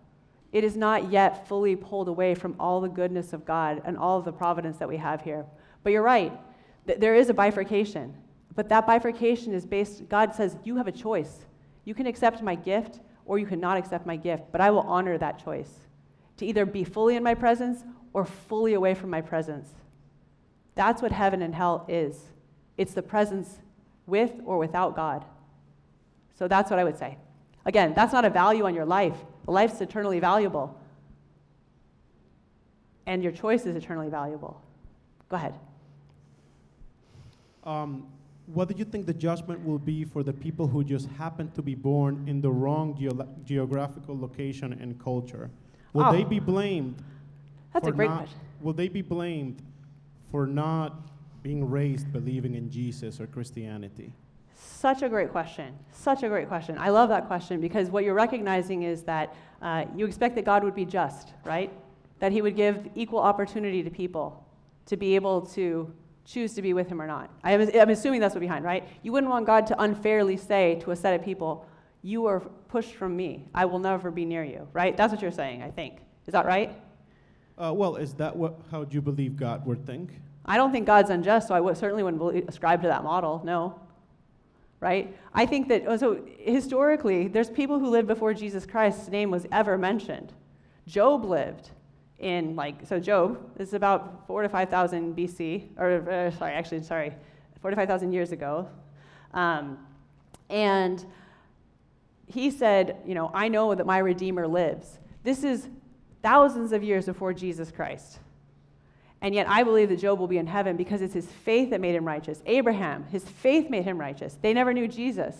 It is not yet fully pulled away from all the goodness of God and all of the providence that we have here. But you're right. There is a bifurcation. But that bifurcation is based, God says, you have a choice. You can accept my gift, or you cannot accept my gift, but I will honor that choice. To either be fully in my presence or fully away from my presence. That's what heaven and hell is. It's the presence with or without God. So that's what I would say. Again, that's not a value on your life. The life's eternally valuable. And your choice is eternally valuable. Go ahead. What do you think the judgment will be for the people who just happen to be born in the wrong geographical location and culture? Will they be blamed? That's a great question. Will they be blamed for not being raised believing in Jesus or Christianity? Such a great question. Such a great question. I love that question because what you're recognizing is that you expect that God would be just, right? That he would give equal opportunity to people to be able to choose to be with him or not. I'm assuming that's what's behind, right? You wouldn't want God to unfairly say to a set of people, you are pushed from me. I will never be near you, right? That's what you're saying, I think. Is that right? Well, is that how do you believe God would think? I don't think God's unjust, so I certainly wouldn't ascribe to that model, no. Right? I think that, so historically, there's people who lived before Jesus Christ's name was ever mentioned. Job lived in, so Job is about 4,000 to 5,000 BC, 4,000 to 5,000 years ago. And he said, I know that my Redeemer lives. This is thousands of years before Jesus Christ. And yet I believe that Job will be in heaven because it's his faith that made him righteous. Abraham, his faith made him righteous. They never knew Jesus,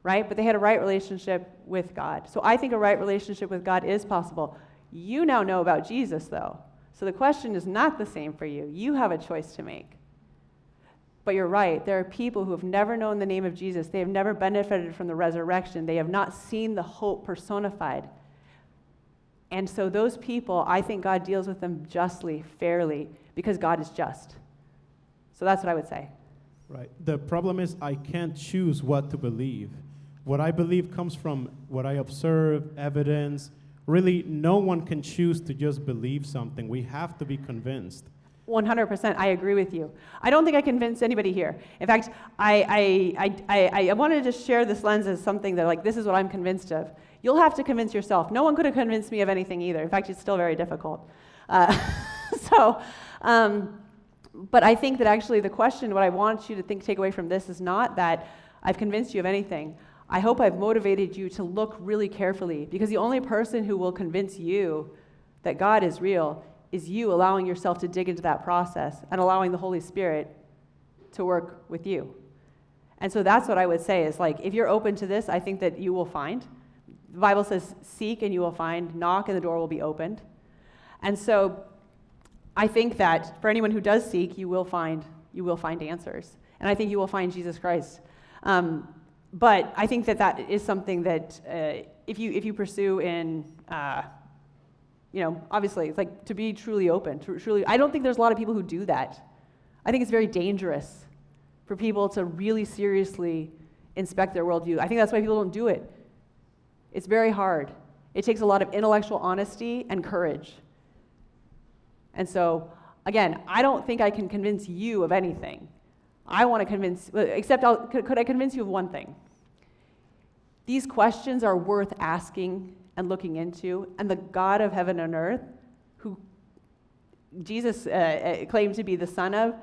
right? But they had a right relationship with God. So I think a right relationship with God is possible. You now know about Jesus, though. So the question is not the same for you. You have a choice to make. But you're right. There are people who have never known the name of Jesus. They have never benefited from the resurrection. They have not seen the hope personified. And so those people, I think God deals with them justly, fairly, because God is just. So that's what I would say. Right. The problem is I can't choose what to believe. What I believe comes from what I observe, evidence. Really, no one can choose to just believe something. We have to be convinced. 100%, I agree with you. I don't think I convinced anybody here. In fact, I wanted to share this lens as something that, this is what I'm convinced of. You'll have to convince yourself. No one could have convinced me of anything either. In fact, it's still very difficult. But I think that actually the question, what I want you to take away from this is not that I've convinced you of anything. I hope I've motivated you to look really carefully, because the only person who will convince you that God is real is you allowing yourself to dig into that process and allowing the Holy Spirit to work with you. And so that's what I would say is, if you're open to this, I think that you will find. The Bible says, seek and you will find, knock and the door will be opened. And so I think that for anyone who does seek, you will find answers. And I think you will find Jesus Christ. But I think that is something that if you pursue in, obviously, it's to be truly open. Truly, I don't think there's a lot of people who do that. I think it's very dangerous for people to really seriously inspect their worldview. I think that's why people don't do it. It's very hard. It takes a lot of intellectual honesty and courage. And so, again, I don't think I can convince you of anything. I want to convince, except could I convince you of one thing? These questions are worth asking and looking into, and the God of heaven and earth, who Jesus claimed to be the Son of,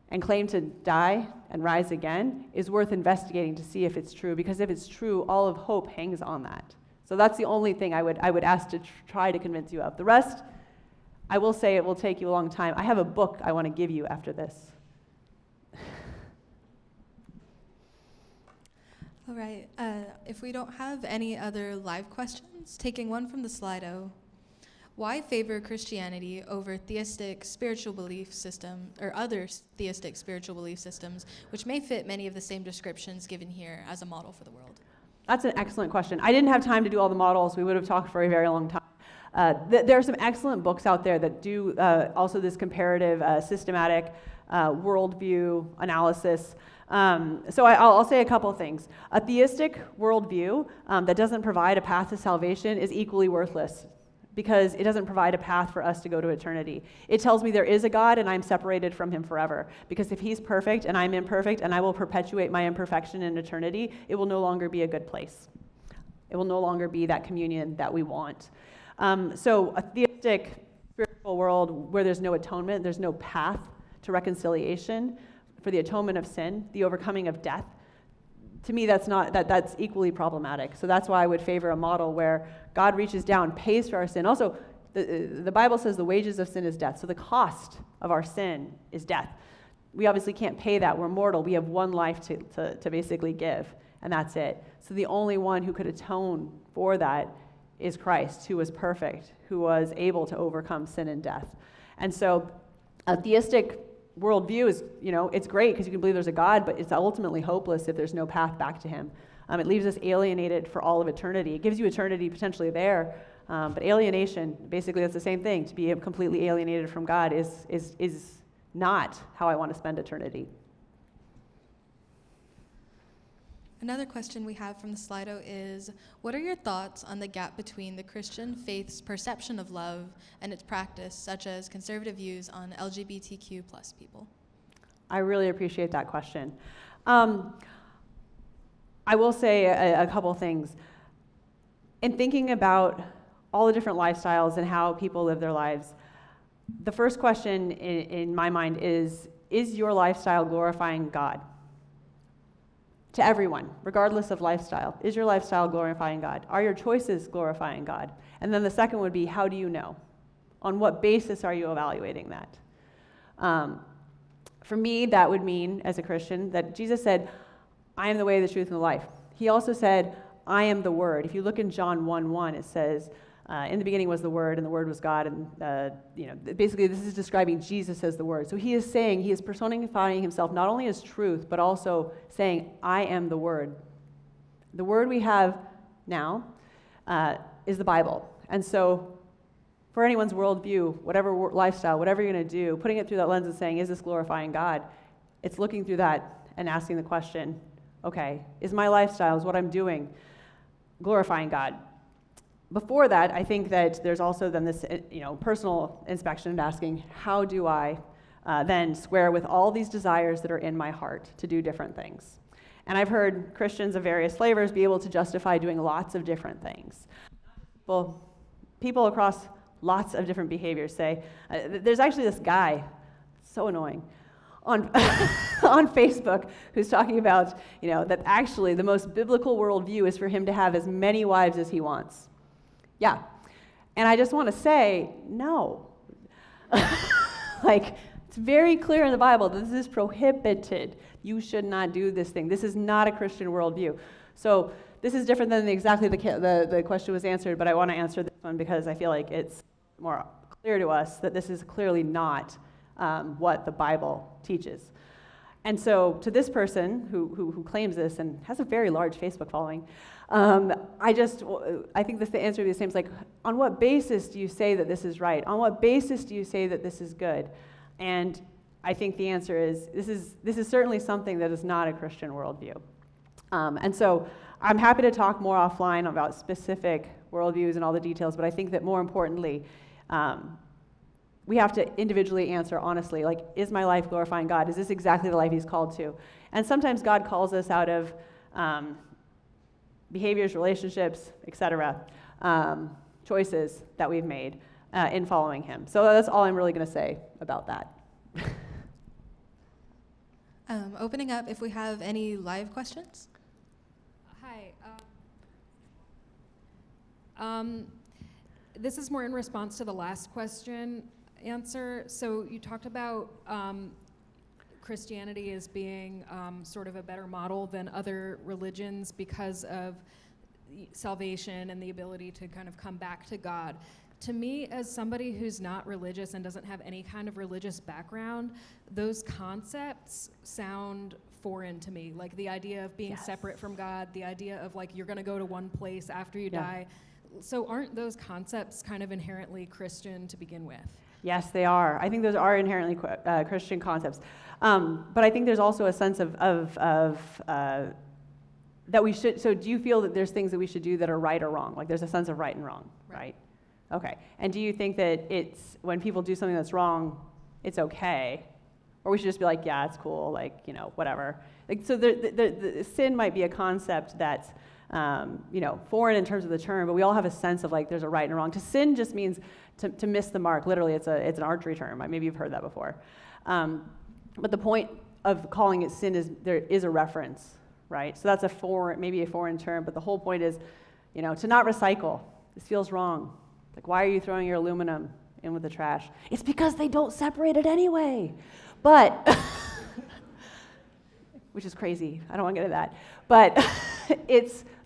and claimed to die and rise again, is worth investigating to see if it's true, because if it's true, all of hope hangs on that. So that's the only thing I would ask to try to convince you of. The rest, I will say it will take you a long time. I have a book I want to give you after this. All right. If we don't have any other live questions, taking one from the Slido. Why favor Christianity over theistic spiritual belief system or other theistic spiritual belief systems, which may fit many of the same descriptions given here as a model for the world? That's an excellent question. I didn't have time to do all the models. We would have talked for a very long time. There are some excellent books out there that do also this comparative, systematic worldview analysis. So I'll say a couple things. A theistic worldview that doesn't provide a path to salvation is equally worthless, because it doesn't provide a path for us to go to eternity. It tells me there is a God and I'm separated from him forever. Because if he's perfect and I'm imperfect and I will perpetuate my imperfection in eternity, it will no longer be a good place. It will no longer be that communion that we want. So a theistic spiritual world where there's no atonement, there's no path to reconciliation, for the atonement of sin, the overcoming of death, to me that's equally problematic. So that's why I would favor a model where God reaches down, pays for our sin. Also, the Bible says the wages of sin is death. So the cost of our sin is death. We obviously can't pay that. We're mortal. We have one life to basically give, and that's it. So the only one who could atone for that is Christ, who was perfect, who was able to overcome sin and death. And so a theistic worldview is, it's great because you can believe there's a God, but it's ultimately hopeless if there's no path back to him. It leaves us alienated for all of eternity. It gives you eternity potentially there, but alienation, basically that's the same thing. To be completely alienated from God is not how I want to spend eternity. Another question we have from the Slido is, what are your thoughts on the gap between the Christian faith's perception of love and its practice, such as conservative views on LGBTQ plus people? I really appreciate that question. I will say a couple things. In thinking about all the different lifestyles and how people live their lives, the first question in my mind is your lifestyle glorifying God? To everyone, regardless of lifestyle. Is your lifestyle glorifying God? Are your choices glorifying God? And then the second would be, how do you know? On what basis are you evaluating that? For me, that would mean, as a Christian, that Jesus said, I am the way, the truth, and the life. He also said, I am the Word. If you look in John 1:1, it says, in the beginning was the Word, and the Word was God, and basically this is describing Jesus as the Word. So he is personifying himself not only as truth, but also saying, I am the Word. The Word we have now is the Bible. And so for anyone's worldview, whatever lifestyle, whatever you're going to do, putting it through that lens and saying, is this glorifying God? It's looking through that and asking the question, okay, is my lifestyle, is what I'm doing glorifying God? Before that, I think that there's also then this, personal inspection and asking, how do I then square with all these desires that are in my heart to do different things? And I've heard Christians of various flavors be able to justify doing lots of different things. Well, people across lots of different behaviors say, there's actually this guy, so annoying, on on Facebook who's talking about, that actually the most biblical worldview is for him to have as many wives as he wants. Yeah. And I just want to say, no. It's very clear in the Bible that this is prohibited. You should not do this thing. This is not a Christian worldview. So this is different than exactly the question was answered, but I want to answer this one because I feel like it's more clear to us that this is clearly not what the Bible teaches. And so to this person who claims this and has a very large Facebook following, I think the answer to the same is on what basis do you say that this is right? On what basis do you say that this is good? And I think the answer is this is certainly something that is not a Christian worldview. And so I'm happy to talk more offline about specific worldviews and all the details, but I think that more importantly, we have to individually answer honestly, is my life glorifying God? Is this exactly the life he's called to? And sometimes God calls us out of behaviors, relationships, etc., choices that we've made in following him. So that's all I'm really going to say about that. Opening up if we have any live questions. Hi. This is more in response to the last question answer. So you talked about Christianity as being sort of a better model than other religions because of salvation and the ability to kind of come back to God. To me, as somebody who's not religious and doesn't have any kind of religious background, those concepts sound foreign to me. Like the idea of being separate from God, the idea of you're going to go to one place after you die. So aren't those concepts kind of inherently Christian to begin with? Yes, they are. I think those are inherently Christian concepts. But I think there's also a sense of that we should, so do you feel that there's things that we should do that are right or wrong? There's a sense of right and wrong, right? Okay. And do you think that it's, when people do something that's wrong, it's okay? Or we should just be yeah, it's cool, whatever. So the sin might be a concept that's, foreign in terms of the term, but we all have a sense of there's a right and a wrong. To sin just means to miss the mark. Literally, it's an archery term. Maybe you've heard that before. But the point of calling it sin is there is a reference, right? So that's maybe a foreign term, but the whole point is, to not recycle. This feels wrong. Like, why are you throwing your aluminum in with the trash? It's because they don't separate it anyway. But, which is crazy. I don't want to get into that. But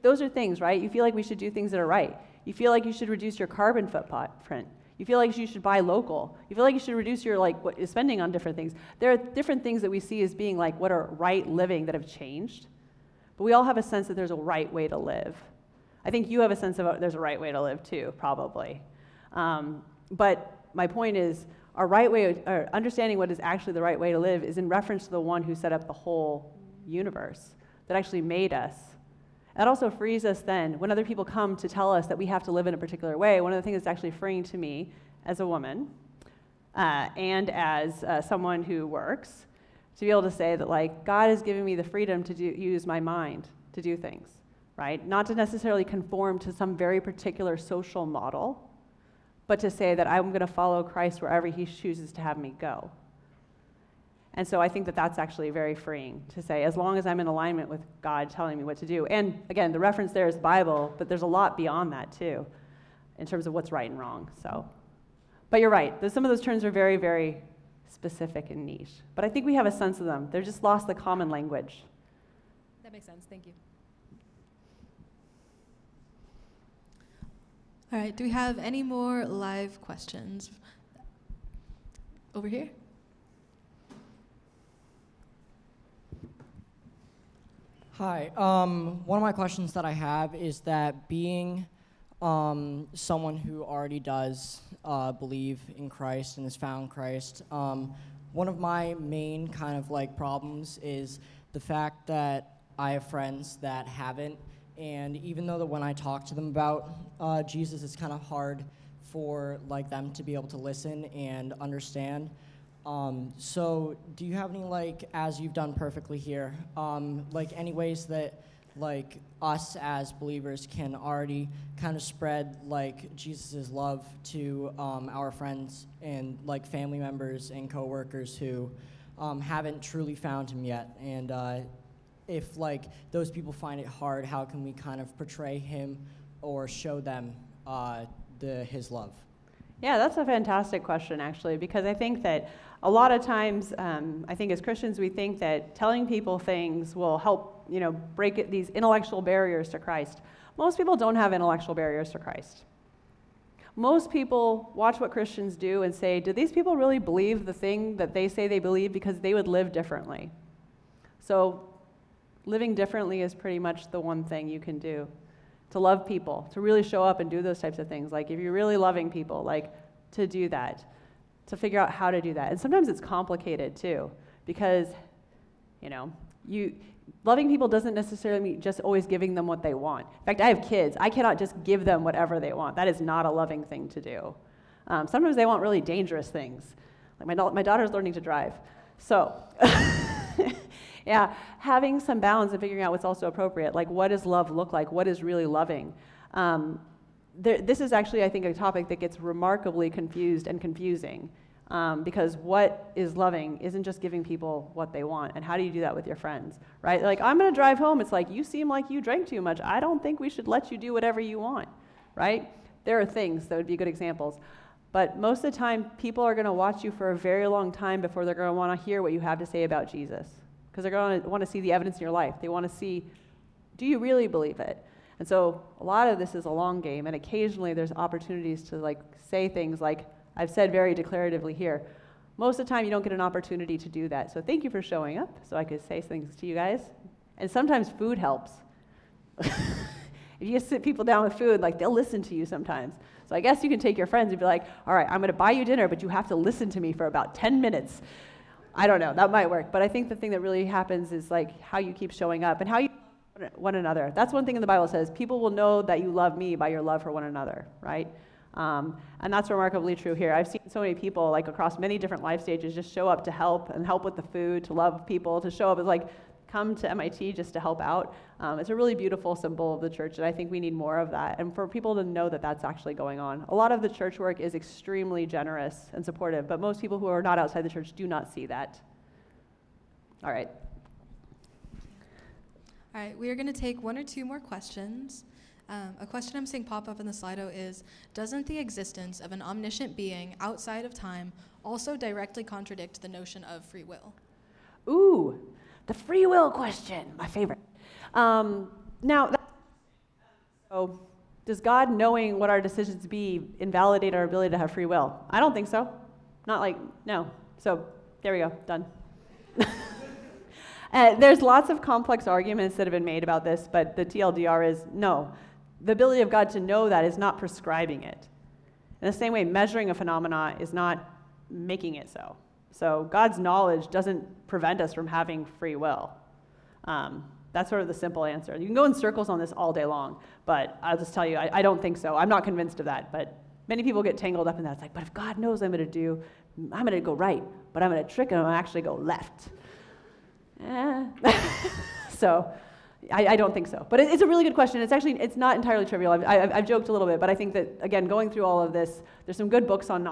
those are things, right? You feel like we should do things that are right. You feel like you should reduce your carbon footprint. You feel like you should buy local. You feel like you should reduce your spending on different things. There are different things that we see as being like what are right living that have changed. But we all have a sense that there's a right way to live. I think you have a sense of there's a right way to live too, probably. But my point is, our right way, or understanding what is actually the right way to live, is in reference to the one who set up the whole universe, that actually made us. That also frees us then, when other people come to tell us that we have to live in a particular way. One of the things that's actually freeing to me as a woman and as someone who works, to be able to say that God has given me the freedom to use my mind to do things, right? Not to necessarily conform to some very particular social model, but to say that I'm going to follow Christ wherever he chooses to have me go. And so I think that that's actually very freeing to say, as long as I'm in alignment with God telling me what to do. And again, the reference there is the Bible, but there's a lot beyond that too, in terms of what's right and wrong. But you're right. Some of those terms are very, very specific and niche. But I think we have a sense of them. They've just lost the common language. That makes sense. Thank you. All right, do we have any more live questions? Over here? Hi. One of my questions that I have is that being someone who already does believe in Christ and has found Christ, one of my main kind of problems is the fact that I have friends that haven't, and even though that when I talk to them about Jesus, it's kind of hard for them to be able to listen and understand. So do you have any, as you've done perfectly here, any ways that, us as believers can already kind of spread, Jesus' love to our friends and, family members and coworkers who haven't truly found him yet? And if, those people find it hard, how can we kind of portray him or show them his love? Yeah, that's a fantastic question, actually, because I think that a lot of times, I think as Christians, we think that telling people things will help, break these intellectual barriers to Christ. Most people don't have intellectual barriers to Christ. Most people watch what Christians do and say, do these people really believe the thing that they say they believe? Because they would live differently. So living differently is pretty much the one thing you can do. To love people, to really show up and do those types of things. If you're really loving people, to do that, to figure out how to do that. And sometimes it's complicated too, because, loving people doesn't necessarily mean just always giving them what they want. In fact, I have kids. I cannot just give them whatever they want. That is not a loving thing to do. Sometimes they want really dangerous things. My daughter's learning to drive. So, yeah, having some balance and figuring out what's also appropriate. What does love look like? What is really loving? This is actually, I think, a topic that gets remarkably confused and confusing, because what is loving isn't just giving people what they want. And how do you do that with your friends, right? I'm going to drive home. It's you seem like you drank too much. I don't think we should let you do whatever you want, right? There are things that would be good examples. But most of the time, people are going to watch you for a very long time before they're going to want to hear what you have to say about Jesus, because they're going to want to see the evidence in your life. They want to see, do you really believe it? And so a lot of this is a long game, and occasionally there's opportunities to say things like I've said very declaratively here. Most of the time you don't get an opportunity to do that. So thank you for showing up so I could say things to you guys. And sometimes food helps. If you just sit people down with food, they'll listen to you sometimes. So I guess you can take your friends and be like, all right, I'm going to buy you dinner, but you have to listen to me for about 10 minutes. I don't know, that might work. But I think the thing that really happens is how you keep showing up and how you love one another. That's one thing in the Bible says, people will know that you love me by your love for one another, right? And that's remarkably true here. I've seen so many people across many different life stages just show up to help and help with the food, to love people, to show up as come to MIT just to help out. It's a really beautiful symbol of the church, and I think we need more of that. And for people to know that that's actually going on. A lot of the church work is extremely generous and supportive, but most people who are not outside the church do not see that. All right. All right, we are going to take one or two more questions. A question I'm seeing pop up in the Slido is, doesn't the existence of an omniscient being outside of time also directly contradict the notion of free will? Ooh, the free will question, my favorite. So does God knowing what our decisions be invalidate our ability to have free will? I don't think so. No. So there we go, done. There's lots of complex arguments that have been made about this, but the TLDR is no. The ability of God to know that is not prescribing it. In the same way, measuring a phenomena is not making it so. So God's knowledge doesn't prevent us from having free will. That's sort of the simple answer. You can go in circles on this all day long, but I'll just tell you, I don't think so. I'm not convinced of that, but many people get tangled up in that. It's like, but if God knows I'm going to go right, but I'm going to trick him and actually go left. So I don't think so. But it's a really good question. It's not entirely trivial. I've joked a little bit, but I think that, again, going through all of this, there's some good books on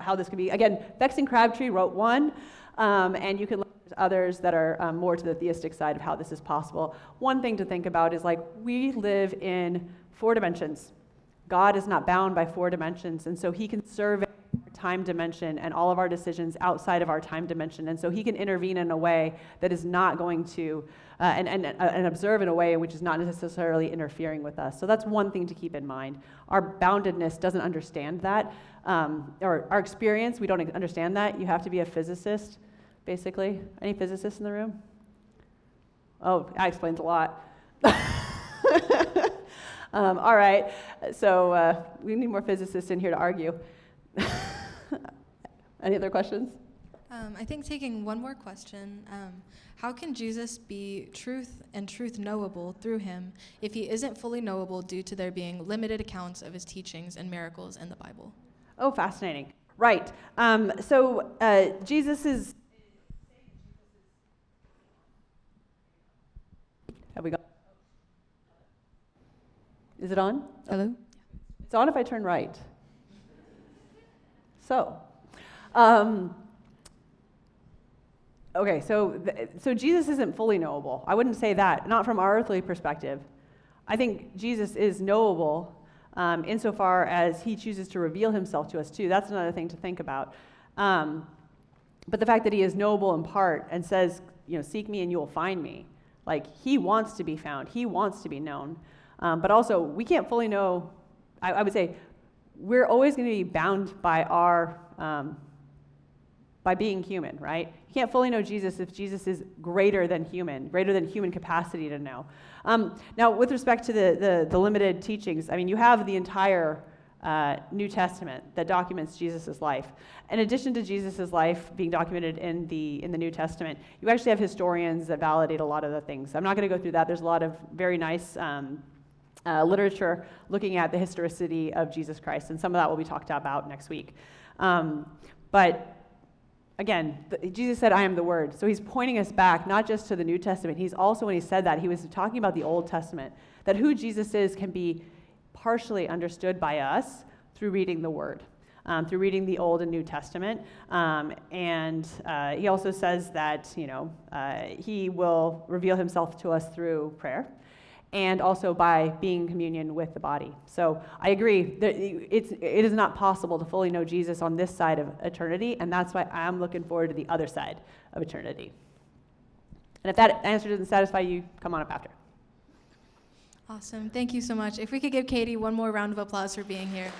how this could be. Again, Bex and Crabtree wrote one, and you can look at others that are more to the theistic side of how this is possible. One thing to think about is, like, we live in 4 dimensions. God is not bound by 4 dimensions, and so he can survey our time dimension and all of our decisions outside of our time dimension, and so he can intervene in a way that is not going to and observe in a way which is not necessarily interfering with us. So that's one thing to keep in mind. Our boundedness doesn't understand that, or our experience, we don't understand that. You have to be a physicist, basically. Any physicists in the room? Oh, that explains a lot. All right, so we need more physicists in here to argue. Any other questions? I think taking one more question, how can Jesus be truth and truth knowable through him if he isn't fully knowable due to there being limited accounts of his teachings and miracles in the Bible? Oh, fascinating. Right. Jesus is... Have we got... Is it on? Hello? It's on if I turn right. So, okay, so Jesus isn't fully knowable. I wouldn't say that, not from our earthly perspective. I think Jesus is knowable insofar as he chooses to reveal himself to us too. That's another thing to think about. But the fact that he is knowable in part and says, seek me and you will find me. Like, he wants to be found. He wants to be known. But also, we can't fully know, I would say, we're always going to be bound by by being human, right? You can't fully know Jesus if Jesus is greater than human capacity to know. Now, with respect to the limited teachings, I mean, you have the entire New Testament that documents Jesus' life. In addition to Jesus' life being documented in the New Testament, you actually have historians that validate a lot of the things. I'm not going to go through that. There's a lot of very nice literature looking at the historicity of Jesus Christ, and some of that will be talked about next week. But again, Jesus said, I am the Word. So he's pointing us back not just to the New Testament. He's also, when he said that, he was talking about the Old Testament, that who Jesus is can be partially understood by us through reading the Word, through reading the Old and New Testament. And he also says that, he will reveal himself to us through prayer, and also by being in communion with the body. So I agree that it is not possible to fully know Jesus on this side of eternity, and that's why I'm looking forward to the other side of eternity. And if that answer doesn't satisfy you, come on up after. Awesome. Thank you so much. If we could give Katie one more round of applause for being here.